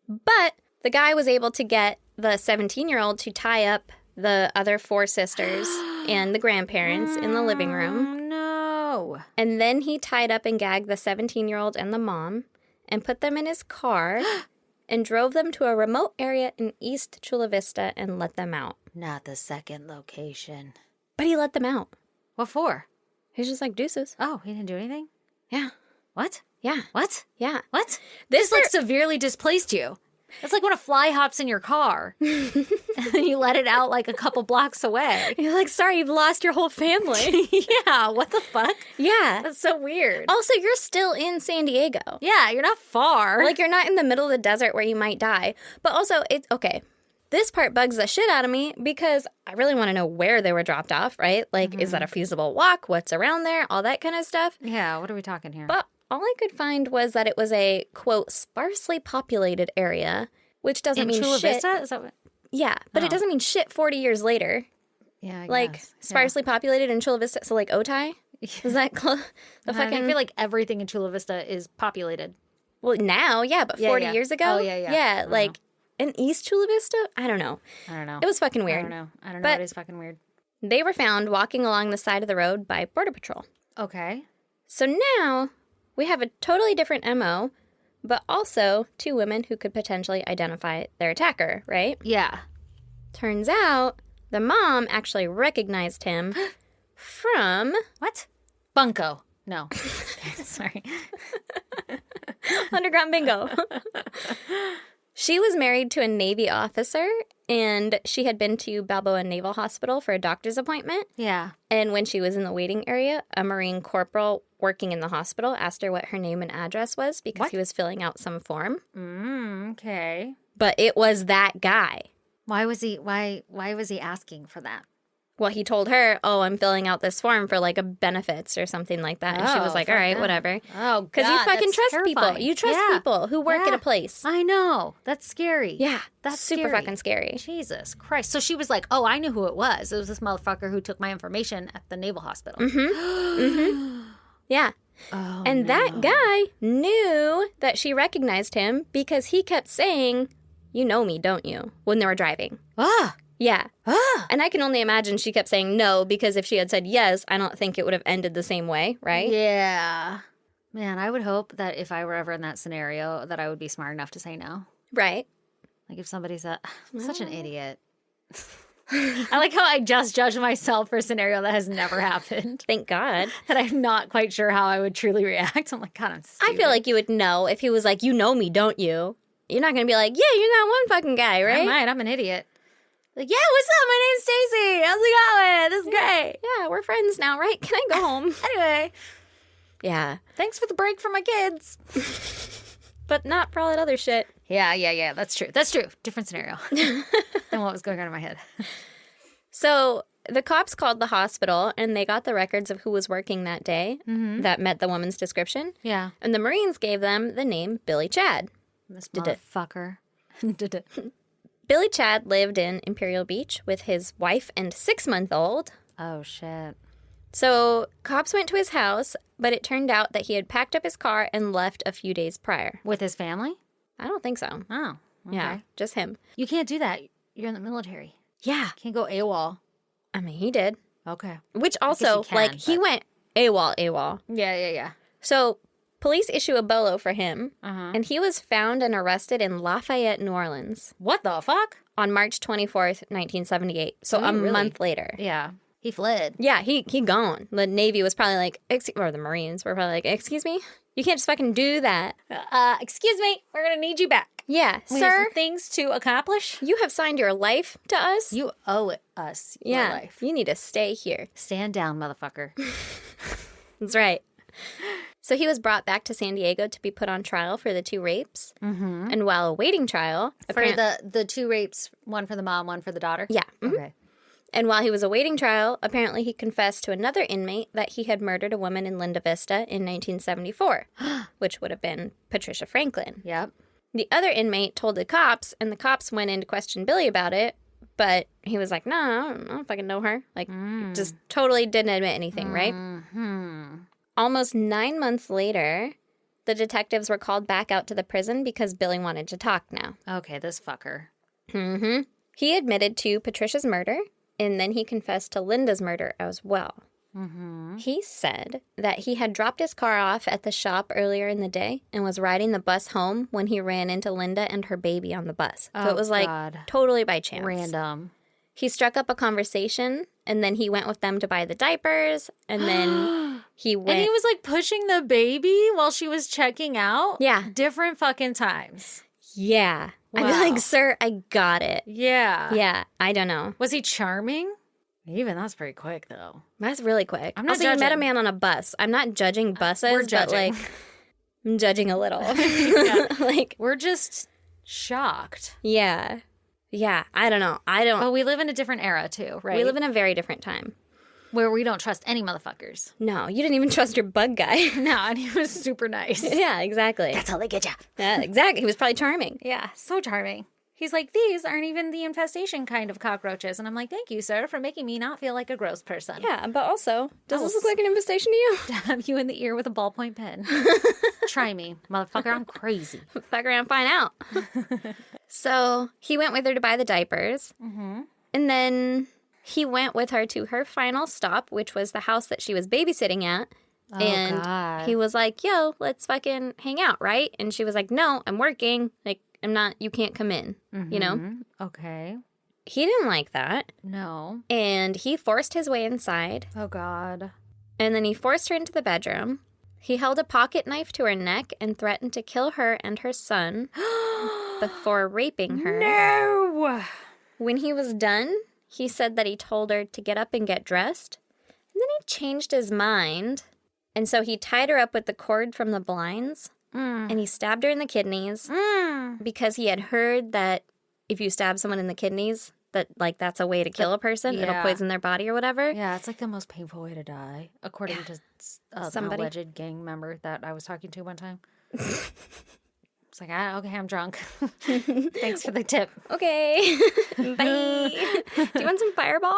But the guy was able to get the 17-year-old to tie up the other 4 sisters and the grandparents in the living room. No. And then he tied up and gagged the 17-year-old and the mom and put them in his car and drove them to a remote area in East Chula Vista and let them out. Not the second location. But he let them out. What for? He's just like, deuces. Oh, he didn't do anything? Yeah. What? Yeah. What? Yeah. What? This like severely displaced you. It's like when a fly hops in your car and then you let it out like a couple blocks away. You're like, sorry, you've lost your whole family. Yeah, what the fuck? Yeah. That's so weird. Also, you're still in San Diego. Yeah, you're not far. Like, you're not in the middle of the desert where you might die. But also, it's okay. This part bugs the shit out of me because I really want to know where they were dropped off, right? Like, is that a feasible walk? What's around there? All that kind of stuff. Yeah, what are we talking here? But all I could find was that it was a, quote, sparsely populated area, which doesn't mean Chula shit. Vista? Is that what? Yeah, but it doesn't mean shit 40 years later. Yeah, I Like, guess. sparsely populated in Chula Vista. So, like, Otay? Is that close? The I feel like everything in Chula Vista is populated. Well, now, yeah, but 40 years ago? Oh, yeah. Yeah, like, in East Chula Vista? I don't know. I don't know. It was fucking weird. I don't know. But- It is fucking weird. They were found walking along the side of the road by Border Patrol. Okay. So now we have a totally different MO, but also 2 women who could potentially identify their attacker, right? Yeah. Turns out the mom actually recognized him from What? Bunko. No. Sorry. Underground Bingo. She was married to a Navy officer, and she had been to Balboa Naval Hospital for a doctor's appointment. Yeah. And when she was in the waiting area, a Marine corporal working in the hospital asked her what her name and address was because he was filling out some form. Okay. But it was that guy. Why was he asking for that? Well, he told her, oh, I'm filling out this form for like a benefits or something like that. And she was like, all right, whatever. Oh, Because you fucking trust people. You trust people who work at a place. I know. That's scary. Yeah. That's super scary. fucking scary. Jesus Christ. So she was like, oh, I knew who it was. It was this motherfucker who took my information at the naval hospital. Yeah. Oh, And that guy knew that she recognized him because he kept saying, you know me, don't you? When they were driving. Ah. Yeah. Ah. And I can only imagine she kept saying no because if she had said yes, I don't think it would have ended the same way, right? Yeah. Man, I would hope that if I were ever in that scenario, that I would be smart enough to say no. Right. Like if somebody said, I'm such an idiot. I like how I just judged myself for a scenario that has never happened. Thank God. That I'm not quite sure how I would truly react. I'm like, God, I'm stupid. I feel like you would know if he was like, you know me, don't you? You're not going to be like, yeah, you're that one fucking guy, right? I might. I'm an idiot. Like, yeah, what's up? My name's Stacy. How's it going? This is great. Yeah, we're friends now, right? Can I go home? Anyway, Yeah. thanks for the break for my kids. But not for all that other shit. Yeah. That's true. Different scenario than what was going on in my head. So the cops called the hospital and they got the records of who was working that day that met the woman's description. Yeah. And the Marines gave them the name Billy Chad. This Did it. motherfucker. Billy Chad lived in Imperial Beach with his wife and 6-month-old. Oh, shit. So cops went to his house, but it turned out that he had packed up his car and left a few days prior. With his family? I don't think so. Oh, okay. Yeah, just him. You can't do that. You're in the military. Yeah. Can't go AWOL. I mean, he did. Okay. Which also, can, like, he went AWOL. Yeah. So police issue a bolo for him, Uh-huh. and he was found and arrested in Lafayette, New Orleans What the fuck? on March 24th, 1978. So Oh, a really? month later. Yeah. He fled. Yeah, he gone. The Navy was probably like, or the Marines were probably like, excuse me? You can't just fucking do that. Excuse me. We're going to need you back. Yeah, We have sir, some things to accomplish. you have signed your life to us. You owe us your yeah, life. you need to stay here. Stand down, motherfucker. That's right. So he was brought back to San Diego to be put on trial for the 2 rapes. Mm-hmm. And while awaiting trial... For the 2 rapes, one for the mom, one for the daughter? Yeah. Mhm. Okay. And while he was awaiting trial, apparently he confessed to another inmate that he had murdered a woman in Linda Vista in 1974, which would have been Patricia Franklin. Yep. The other inmate told the cops, and the cops went in to question Billy about it, but he was like, no, I don't fucking know her. Like, just totally didn't admit anything, right? Almost 9 months later, the detectives were called back out to the prison because Billy wanted to talk now. Okay, this fucker. Mm-hmm. He admitted to Patricia's murder, and then he confessed to Linda's murder as well. Mm-hmm. He said that he had dropped his car off at the shop earlier in the day and was riding the bus home when he ran into Linda and her baby on the bus. So it was like totally by chance. Random. He struck up a conversation, and then he went with them to buy the diapers, and then he went... And he was like pushing the baby while she was checking out? Yeah. Different fucking times. Yeah. I'd be Wow. like, sir, I got it. Yeah. Yeah, I don't know. Was he charming? Even that's pretty quick, though. That's really quick. I'm not also, you met a judging. man on a bus. I'm not judging buses, We're but judging. like, I'm judging a little. Yeah. Like, We're just shocked. yeah. Yeah, I don't know. But we live in a different era, too, right? We live in a very different time. where we don't trust any motherfuckers. No, you didn't even trust your bug guy. No, and he was super nice. Yeah, exactly. That's how they get you. Yeah, exactly. He was probably charming. Yeah, so charming. He's like, these aren't even the infestation kind of cockroaches. And I'm like, thank you, sir, for making me not feel like a gross person. Yeah, but also, does this look like an infestation to you? Stab you in the ear with a ballpoint pen. Try me, motherfucker. I'm crazy. Fuck around, find out. So he went with her to buy the diapers. Mm-hmm. And then he went with her to her final stop, which was the house that she was babysitting at. Oh, and God. he was like, yo, let's fucking hang out, right? And she was like, no, I'm working. Like, I'm not, you can't come in, you know? Okay. He didn't like that. No. And he forced his way inside. Oh, God. And then he forced her into the bedroom. He held a pocket knife to her neck and threatened to kill her and her son before raping her. No! When he was done, he said that he told her to get up and get dressed. And then he changed his mind. And so he tied her up with the cord from the blinds. And he stabbed her in the kidneys because he had heard that if you stab someone in the kidneys, that like that's a way to kill a person. Yeah. It'll poison their body or whatever. Yeah, it's like the most painful way to die, according to Somebody. an alleged gang member that I was talking to one time. It's like, okay, I'm drunk. Thanks for the tip. Okay. Bye. Do you want some Fireball?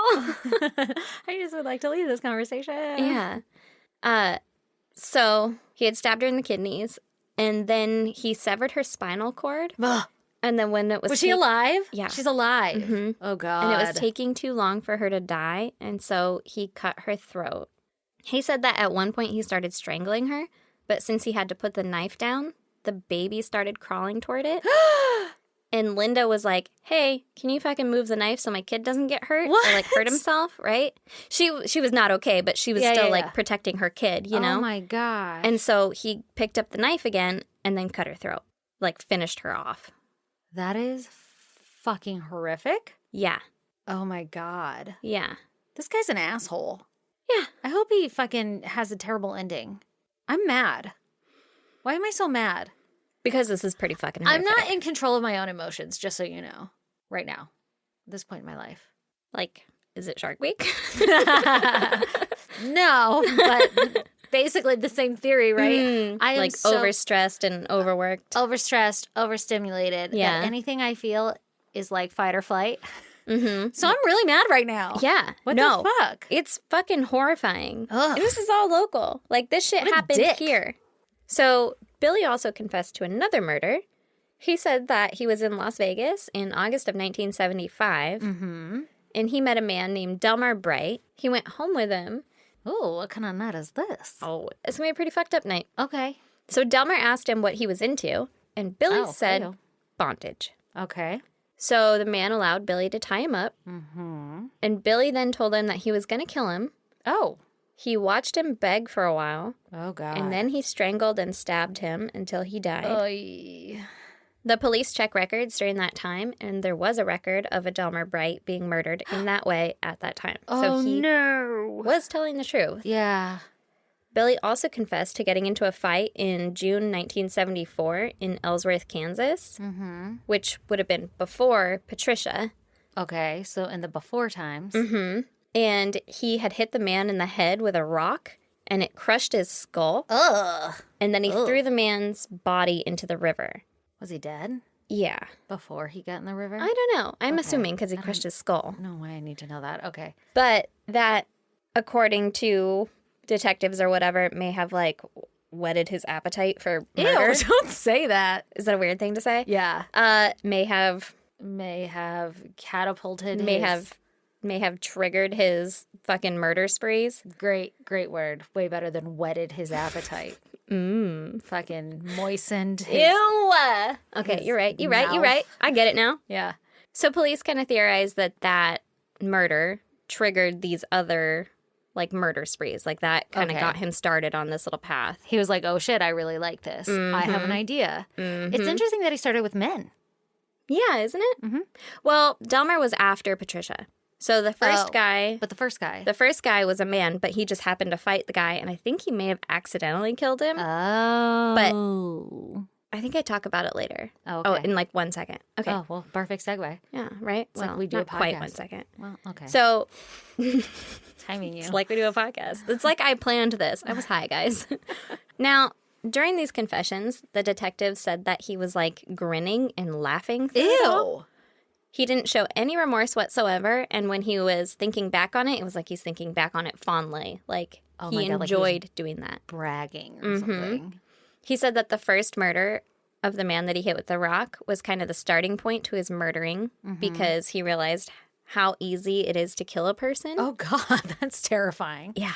I just would like to leave this conversation. Yeah. So he had stabbed her in the kidneys, and then he severed her spinal cord. Ugh. And then when it was... Was she alive? Yeah. She's alive. Oh, God. And it was taking too long for her to die, and so he cut her throat. He said that at one point he started strangling her, But since he had to put the knife down, the baby started crawling toward it. And Linda was like, hey, can you fucking move the knife so my kid doesn't get hurt? What? Or, like, hurt himself, right? She was not okay, but she was still, like, protecting her kid, you know? Oh, my God. And so he picked up the knife again and then cut her throat. Like, finished her off. That is fucking horrific. Yeah. Oh, my God. Yeah. This guy's an asshole. Yeah. I hope he fucking has a terrible ending. I'm mad. Why am I so mad? Because this is pretty fucking I'm horrific. not in control of my own emotions, just so you know, right now, at this point in my life. Like, is it Shark Week? No, but basically the same theory, right? I am like so overstressed and overworked. overstressed, overstimulated. Yeah. That anything I feel is like fight or flight. Mm-hmm. So I'm really mad right now. Yeah. What no, the fuck? It's fucking horrifying. Ugh. And this is all local. Like, this shit What a happened dick. here. So Billy also confessed to another murder. He said that he was in Las Vegas in August of 1975. Mm-hmm. And he met a man named Delmar Bright. He went home with him. Oh, what kind of night is this? Oh, it's going to be a pretty fucked up night. Okay. So Delmar asked him what he was into. And Billy said ew. bondage. Okay. So the man allowed Billy to tie him up. Mm-hmm. And Billy then told him that he was going to kill him. Oh. He watched him beg for a while. Oh, God. And then he strangled and stabbed him until he died. Oy. The police checked records during that time, and there was a record of a Delmar Bright being murdered in that way at that time. So he was telling the truth. Yeah. Billy also confessed to getting into a fight in June 1974 in Ellsworth, Kansas, which would have been before Patricia. Okay, so in the before times. And he had hit the man in the head with a rock, and it crushed his skull. Ugh. And then he threw the man's body into the river. Was he dead Yeah. before he got in the river? I don't know. I'm assuming because he crushed his skull. No way, I need to know that. Okay. But that, according to detectives or whatever, may have, like, whetted his appetite for murder. Ew, don't say that. Is that a weird thing to say? Yeah. May have catapulted may have triggered his fucking murder sprees. Great word. Way better than whetted his appetite. Fucking moistened his... Ew! Okay, you're right. You're right. I get it now. Yeah. So police kind of theorized that murder triggered these other, like, murder sprees. Like, that kind of got him started on this little path. He was like, oh shit, I really like this. I have an idea. It's interesting that he started with men. Yeah, isn't it? Mm-hmm. Well, Delmar was after Patricia. So the first guy... But the first guy. The first guy was a man, but he just happened to fight the guy, and I think he may have accidentally killed him. Oh. But I think I talk about it later. Oh, okay. Oh, in like 1 second. Okay. Oh, well, perfect segue. Yeah, right? It's like we do a not quite podcast. 1 second. Well, okay. So... Timing you. It's like we do a podcast. It's like I planned this. I was high, guys. Now, during these confessions, the detective said that he was, like, grinning and laughing through it all. Ew. He didn't show any remorse whatsoever, and when he was thinking back on it was like he's thinking back on it fondly. Like, Oh he my God, like he enjoyed doing that. Bragging or something. He said that the first murder of the man that he hit with the rock was kind of the starting point to his murdering because he realized how easy it is to kill a person. Oh, God, that's terrifying. Yeah.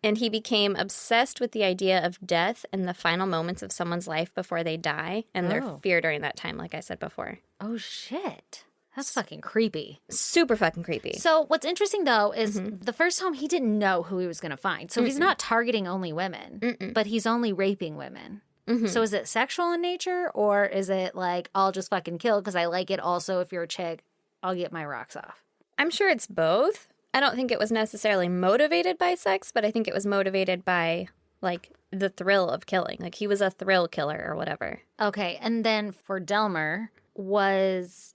And he became obsessed with the idea of death and the final moments of someone's life before they die and their fear during that time, like I said before. Oh, shit. That's fucking creepy. Super fucking creepy. So what's interesting, though, is the first time he didn't know who he was going to find. So he's not targeting only women, but he's only raping women. So is it sexual in nature, or is it like, I'll just fucking kill because I like it also if you're a chick, I'll get my rocks off? I'm sure it's both. I don't think it was necessarily motivated by sex, but I think it was motivated by, like, the thrill of killing. Like, he was a thrill killer or whatever. Okay, and then for Delmar, was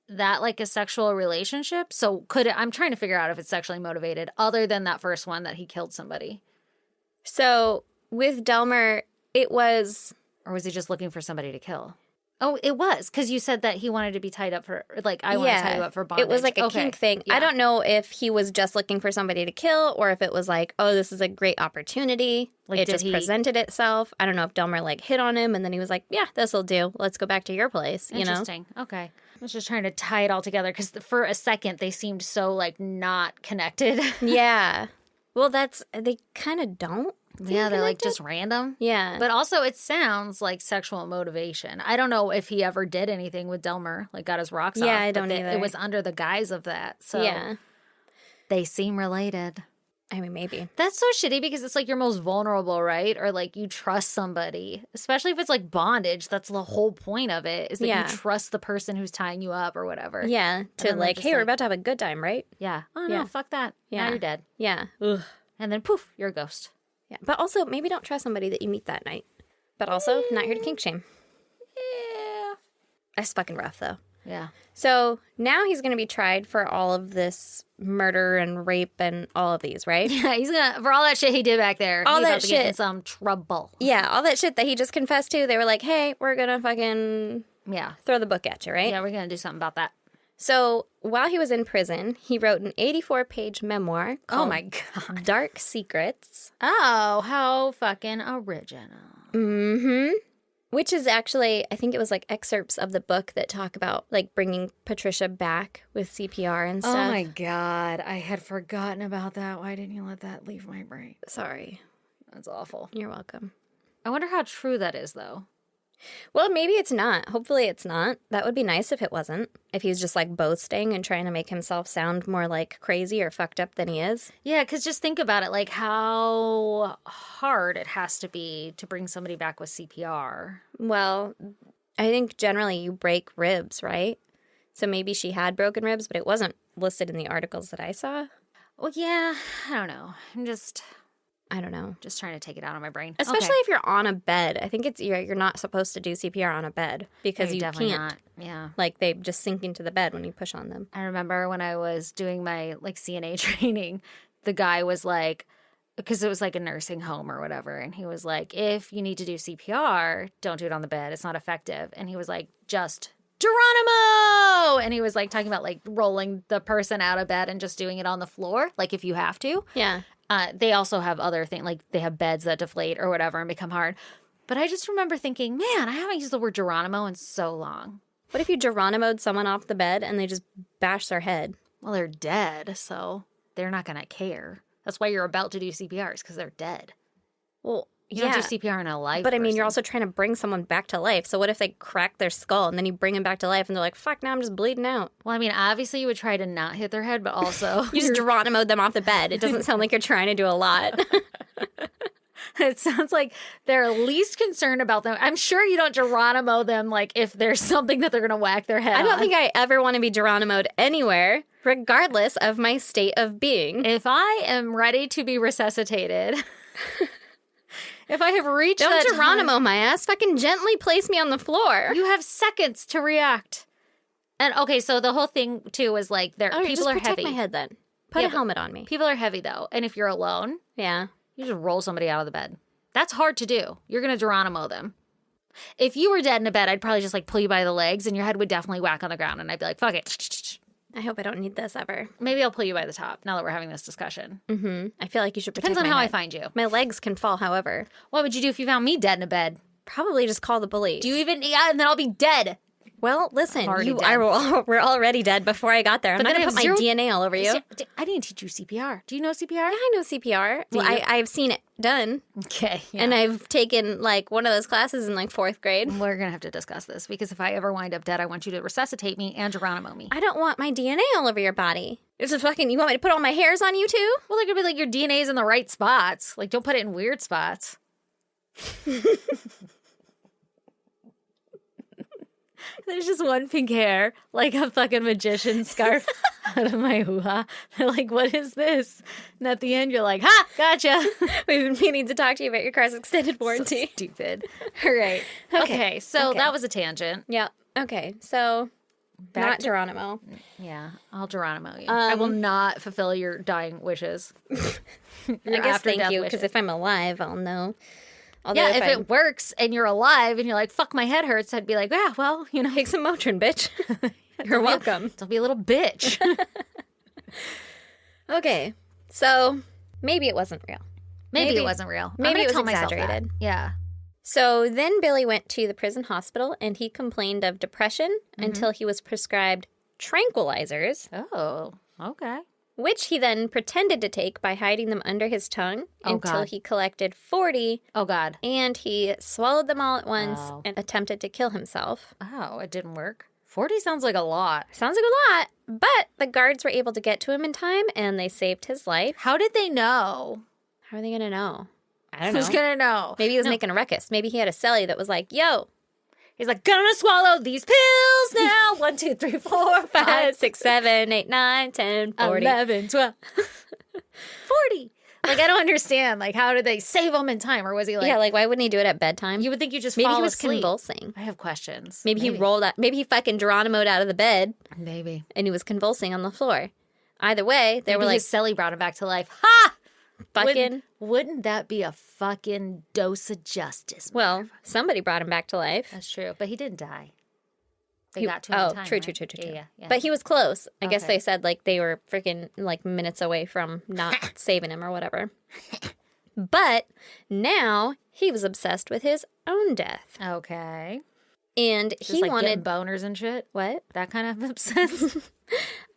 that like a sexual relationship? So I'm trying to figure out if it's sexually motivated other than that first one that he killed somebody. So with Delmar, it was... Or was he just looking for somebody to kill? Oh, it was, because you said that he wanted to be tied up for, like, I want to tie you up for bondage. It was like a kink thing. Yeah. I don't know if he was just looking for somebody to kill or if it was like, oh, this is a great opportunity. Like, it did just he- presented itself. I don't know if Delmar, like, hit on him and then he was like, yeah, this'll do. Let's go back to your place, you know? Interesting. Okay. I was just trying to tie it all together because for a second they seemed so, like, not connected. Yeah. Well, they kind of don't. Yeah, they're like just random. Yeah. But also it sounds like sexual motivation. I don't know if he ever did anything with Delmer, like got his rocks off. Yeah, I but don't either. It was under the guise of that. So yeah. they seem related. I mean, maybe. That's so shitty because it's like you're most vulnerable, right? Or like you trust somebody, especially if it's like bondage. That's the whole point of it, is that you trust the person who's tying you up or whatever. Yeah. To like, hey, we're about to have a good time, right? Yeah. Oh, Yeah. no, fuck that. Yeah. Now you're dead. Yeah. Ugh. And then poof, you're a ghost. Yeah. But also, maybe don't trust somebody that you meet that night. But also, not here to kink shame. Yeah. That's fucking rough, though. Yeah. So now he's going to be tried for all of this murder and rape and all of these, right? Yeah, he's gonna, for all that shit he did back there, All he's that about to get in shit. some trouble. Yeah, all that shit that he just confessed to. They were like, hey, we're going to fucking Yeah. throw the book at you, right? Yeah, we're gonna do something about that. So while he was in prison, he wrote an 84-page memoir called Oh my God. Dark Secrets. Oh, how fucking original. Mm-hmm. Which is actually, I think it was like excerpts of the book that talk about like bringing Patricia back with CPR and stuff. Oh my God. I had forgotten about that. Why didn't you let that leave my brain? Sorry. That's awful. You're welcome. I wonder how true that is, though. Well, maybe it's not. Hopefully it's not. That would be nice if it wasn't. If he's just like boasting and trying to make himself sound more like crazy or fucked up than he is. Yeah, because just think about it, like how hard it has to be to bring somebody back with CPR. Well, I think generally you break ribs, right? So maybe she had broken ribs, but it wasn't listed in the articles that I saw. Well, yeah, I don't know. I don't know. Just trying to take it out of my brain. Especially Okay. if you're on a bed. I think you're not supposed to do CPR on a bed because No, you definitely can't. not. Yeah. Like they just sink into the bed when you push on them. I remember when I was doing my like CNA training, the guy was like, because it was like a nursing home or whatever, and he was like, if you need to do CPR, don't do it on the bed. It's not effective. And he was like, just Geronimo! And he was like talking about like rolling the person out of bed and just doing it on the floor, like if you have to. Yeah. They also have other things, like they have beds that deflate or whatever and become hard. But I just remember thinking, man, I haven't used the word Geronimo in so long. What if you Geronimo'd someone off the bed and they just bash their head? Well, they're dead, so they're not going to care. That's why you're about to do CPR, is because they're dead. Well, You don't do CPR in a life But I mean, you're person. also trying to bring someone back to life. So what if they crack their skull and then you bring them back to life and they're like, fuck, now I'm just bleeding out. Well, I mean, obviously you would try to not hit their head, but also... You just Geronimo'd them off the bed. It doesn't sound like you're trying to do a lot. It sounds like they're least concerned about them. I'm sure you don't Geronimo them, like, if there's something that they're going to whack their head I don't on. think I ever want to be Geronimo'd anywhere, regardless of my state of being. If I am ready to be resuscitated... If I have reached Don't that Geronimo my ass. Fucking gently place me on the floor. time, you have seconds to react. And okay, so the whole thing too is like Just people are protect heavy. my head then. Put Yeah, a helmet on me. People are heavy though, and if you're alone, Yeah. you just roll somebody out of the bed. That's hard to do. You're gonna Geronimo them. If you were dead in a bed, I'd probably just like pull you by the legs, and your head would definitely whack on the ground, and I'd be like, "Fuck it." I hope I don't need this ever. Maybe I'll pull you by the top. Now that we're having this discussion, I feel like you should protect depends on my how head. I find you. My legs can fall, however. What would you do if you found me dead in a bed? Probably just call the police. Do you even? Yeah, and then I'll be dead. Well, listen, Already you dead. we're already dead before I got there. I'm But not then going to I put have my DNA all over you. I didn't teach you CPR. Do you know CPR? Yeah, I know CPR. Well, you? I've seen it done. Okay. Yeah. And I've taken like one of those classes in like 4th grade. We're going to have to discuss this because if I ever wind up dead, I want you to resuscitate me and Geronimo me. I don't want my DNA all over your body. It's a fucking, you want me to put all my hairs on you too? Well, they're going to be like, your DNA's in the right spots. Like, don't put it in weird spots. There's just one pink hair, like a fucking magician scarf out of my hoo-ha. They're like, what is this? And at the end, you're like, ha, gotcha. We've been meaning to talk to you about your car's extended warranty. So stupid. All right. Okay, so Okay. that was a tangent. Yeah. Okay. So, Back not to- Geronimo. Yeah, I'll Geronimo you. I will not fulfill your dying wishes. I guess thank you, because if I'm alive, I'll know. Although Yeah, if it works and you're alive and you're like, fuck, my head hurts, I'd be like, yeah, well, you know, take some Motrin, bitch. You're welcome. don't be a little bitch. Okay. So, maybe it wasn't real. Maybe it wasn't real. I'm maybe gonna it was tell myself that. exaggerated. Yeah. So then Billy went to the prison hospital and he complained of depression until he was prescribed tranquilizers. Oh, okay. which he then pretended to take by hiding them under his tongue until he collected 40. Oh, God. And he swallowed them all at once and attempted to kill himself. Oh, it didn't work. 40 sounds like a lot. Sounds like a lot, but the guards were able to get to him in time, and they saved his life. How did they know? How are they going to know? I don't know. Who's going to know? Maybe he was making a ruckus. Maybe he had a celly that was like, yo. He's like, gonna swallow these pills now. 1, 2, 3, 4, 5, 6, 7, 8, 9, 10, 40. 11, 12. 40. Like, I don't understand. Like, how did they save him in time? Or was he like... Yeah, like, why wouldn't he do it at bedtime? You would think you just Maybe fall he was asleep. convulsing. I have questions. Maybe he rolled out. Maybe he fucking Geronimo'd out of the bed. Maybe. And he was convulsing on the floor. Either way, they were like... his celly brought him back to life. Ha! Fucking... Wouldn't that be a fucking dose of justice? Well, somebody brought him back to life. That's true. But he didn't die. They got to him in time, true. Yeah. But he was close. I guess they said, like, they were freaking, like, minutes away from not saving him or whatever. But now he was obsessed with his own death. Okay. And Just he like wanted... boners and shit? What? That kind of obsessed?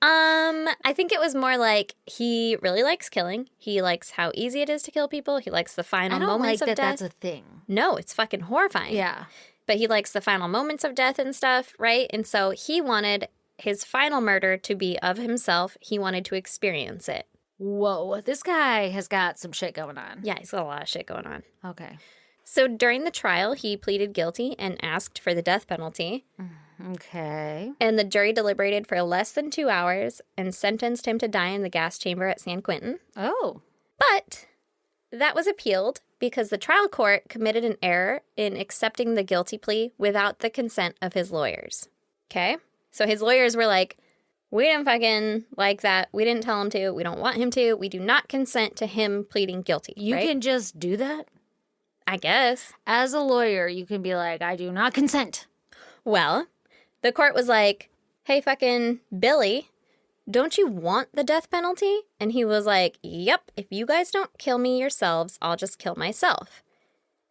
I think it was more like he really likes killing. He likes how easy it is to kill people. He likes the final moments of death. That's a thing. No, it's fucking horrifying. Yeah. But he likes the final moments of death and stuff, right? And so he wanted his final murder to be of himself. He wanted to experience it. Whoa, this guy has got some shit going on. Yeah, he's got a lot of shit going on. Okay. So during the trial, he pleaded guilty and asked for the death penalty. Okay. And the jury deliberated for less than 2 hours and sentenced him to die in the gas chamber at San Quentin. Oh. But that was appealed because the trial court committed an error in accepting the guilty plea without the consent of his lawyers. Okay? So his lawyers were like, we didn't fucking like that. We didn't tell him to. We don't want him to. We do not consent to him pleading guilty. You right? can just do that? I guess. As a lawyer, you can be like, I do not consent. Well, the court was like, hey, fucking Billy, don't you want the death penalty? And he was like, yep, if you guys don't kill me yourselves, I'll just kill myself.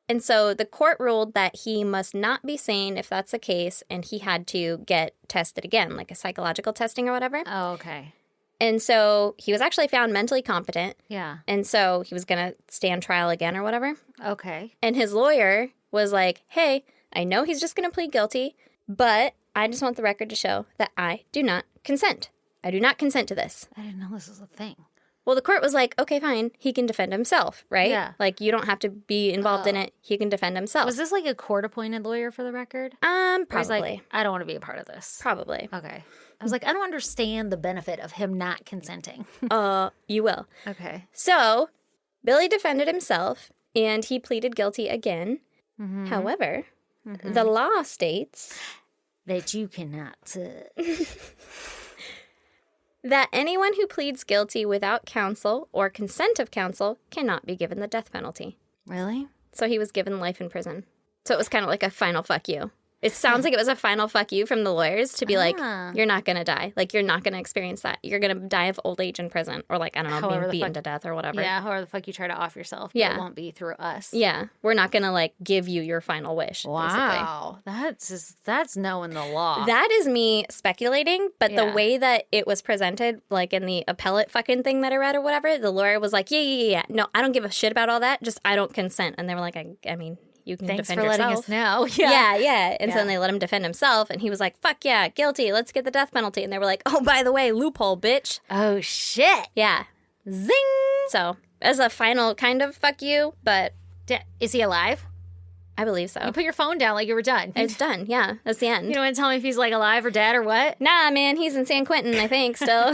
And so the court ruled that he must not be sane if that's the case, and he had to get tested again, like a psychological testing or whatever. Oh, okay. And so he was actually found mentally competent. Yeah. And so he was going to stand trial again or whatever. Okay. And his lawyer was like, hey, I know he's just going to plead guilty, but I just want the record to show that I do not consent. I do not consent to this. I didn't know this was a thing. Well, the court was like, okay, fine. He can defend himself, right? Yeah. Like, you don't have to be involved in it. He can defend himself. Was this like a court-appointed lawyer for the record? Probably. Or he's like, I don't want to be a part of this. Probably. Okay. I was like, I don't understand the benefit of him not consenting. You will. Okay. So, Billy defended himself, and he pleaded guilty again. Mm-hmm. However, the law states that you cannot... that anyone who pleads guilty without counsel or consent of counsel cannot be given the death penalty. Really? So he was given life in prison. So it was kind of like a final fuck you. It sounds like it was a final fuck you from the lawyers to be like, you're not going to die. Like, you're not going to experience that. You're going to die of old age in prison. Or like, I don't know, being beaten to death or whatever. Yeah, however the fuck you try to off yourself. Yeah. It won't be through us. Yeah. We're not going to like give you your final wish. Wow. That's knowing the law. That is me speculating, but the way that it was presented, like in the appellate fucking thing that I read or whatever, the lawyer was like, yeah. No, I don't give a shit about all that. Just I don't consent. And they were like, I mean... You can Thanks defend for yourself. letting us know. Yeah. And so then they let him defend himself, and he was like, fuck yeah, guilty, let's get the death penalty. And they were like, oh, by the way, loophole, bitch. Oh, shit. Yeah. Zing. So, as a final kind of fuck you, but... Is he alive? I believe so. You put your phone down like you were done. It's done, yeah. That's the end. You don't want to tell me if he's like alive or dead or what? Nah, man, he's in San Quentin, I think, still.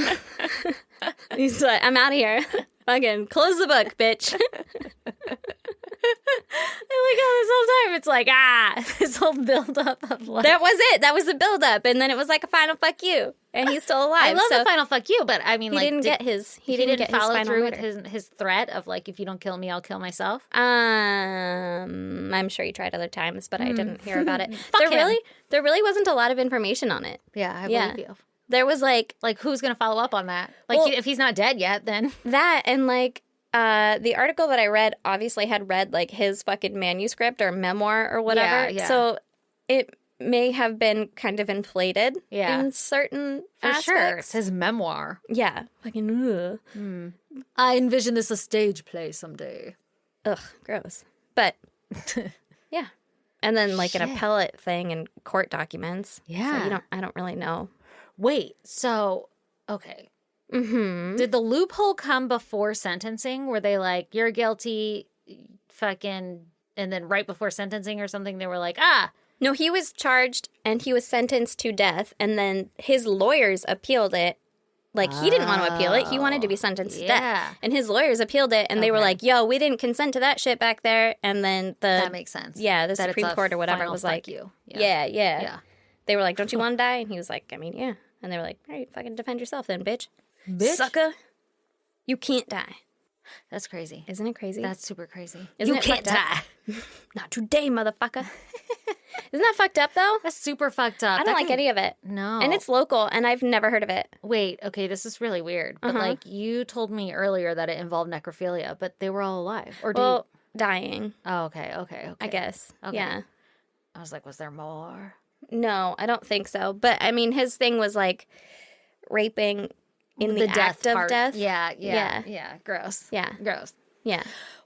He's like, I'm out of here. Fucking close the book, bitch. I like how this whole time it's like, this whole buildup of like... That was it. That was the buildup. And then it was like a final fuck you. And he's still alive. I love the final fuck you, but I mean, he didn't get his... He didn't get follow his through murder. with his threat of like, if you don't kill me, I'll kill myself. I'm sure he tried other times, but I didn't hear about it. Fuck him. There really wasn't a lot of information on it. Yeah, I believe you. There was like who's going to follow up on that? Like, if he's not dead yet, then... That, and like... the article that I read obviously had read like his fucking manuscript or memoir or whatever. Yeah. So it may have been kind of inflated in certain aspects. Sure. It's his memoir. Yeah. Fucking, ugh. I envision this a stage play someday. Ugh, gross. But, yeah. And then, like, an appellate thing and court documents. Yeah. So I don't really know. Wait, so, okay. Mm-hmm. Did the loophole come before sentencing? Were they like, you're guilty, fucking, and then right before sentencing or something, they were like, No, he was charged and he was sentenced to death, and then his lawyers appealed it. Like, he didn't want to appeal it. He wanted to be sentenced to death. And his lawyers appealed it, and they were like, yo, we didn't consent to that shit back there. And then that makes sense. Yeah, the Supreme Court or whatever was like, yeah. They were like, don't you want to die? And he was like, I mean, yeah. And they were like, all right, fucking defend yourself then, bitch. Sucker. You can't die. That's crazy. Isn't it crazy? That's super crazy. Isn't you it can't fucked die. Not today, motherfucker. Isn't that fucked up, though? That's super fucked up. I don't like any of it. No. And it's local, and I've never heard of it. Wait, okay, this is really weird. But, like, you told me earlier that it involved necrophilia, but they were all alive. Or dying. Oh, okay. I guess. Okay. Yeah. I was like, was there more? No, I don't think so. But, I mean, his thing was, like, raping in the act of death. Yeah. Gross. Yeah. Gross. Yeah.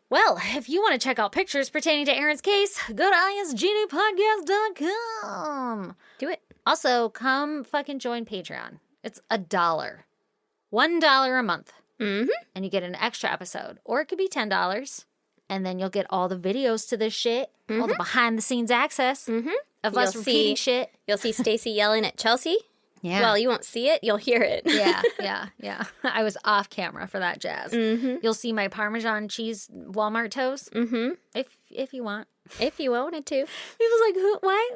Well, if you want to check out pictures pertaining to Aaron's case, go to isgdpodcast.com. Do it. Also, come fucking join Patreon. It's $1. $1 a month. Mm-hmm. And you get an extra episode. Or it could be $10. And then you'll get all the videos to this shit, all the behind-the-scenes access of us repeating shit. You'll see Stacy yelling at Chelsea. Yeah. Well, you won't see it. You'll hear it. Yeah. I was off camera for that jazz. Mm-hmm. You'll see my Parmesan cheese Walmart toast. Mm-hmm. If you want. If you wanted to. He was like,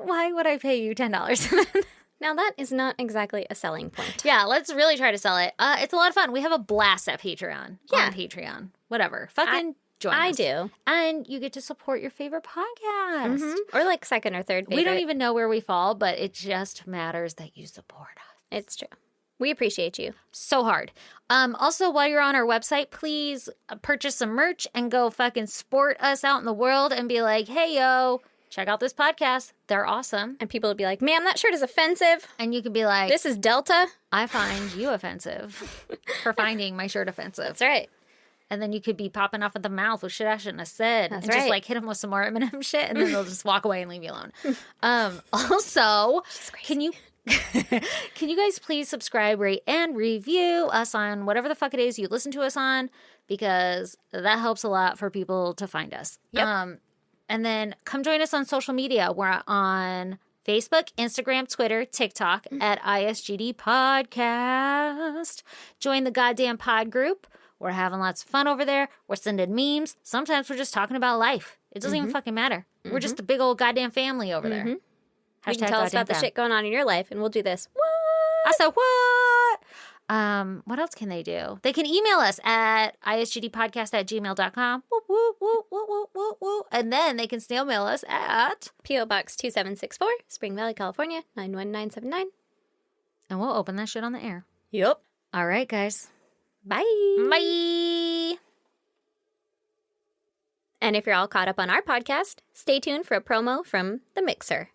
why would I pay you $10? Now, that is not exactly a selling point. Yeah, let's really try to sell it. It's a lot of fun. We have a blast at Patreon. Yeah. On Patreon. Whatever. Fucking join us. I do. And you get to support your favorite podcast. Mm-hmm. Or like second or third favorite. We don't even know where we fall, but it just matters that you support us. It's true. We appreciate you. So hard. Also, while you're on our website, please purchase some merch and go fucking sport us out in the world and be like, hey, yo, check out this podcast. They're awesome. And people would be like, ma'am, that shirt is offensive. And you could be like, this is Delta. I find you offensive for finding my shirt offensive. That's right. And then you could be popping off at the mouth with shit I shouldn't have said. That's and right. just like hit them with some more Eminem shit and then they'll just walk away and leave you alone. Also, can you guys please subscribe, rate, and review us on whatever the fuck it is you listen to us on, because that helps a lot for people to find us. Yep. And then come join us on social media. We're on Facebook, Instagram, Twitter, TikTok at ISGD Podcast. Join the goddamn pod group. We're having lots of fun over there. We're sending memes. Sometimes we're just talking about life. It doesn't even fucking matter. We're just a big old goddamn family over there. You can tell us about the shit going on in your life, and we'll do this. What? I said, what? What else can they do? They can email us at isgdpodcast@gmail.com. Woo, woo, woo, woo, woo, woo, woo. And then they can snail mail us at P.O. Box 2764, Spring Valley, California, 91979. And we'll open that shit on the air. Yep. All right, guys. Bye. Bye. And if you're all caught up on our podcast, stay tuned for a promo from The Mixer.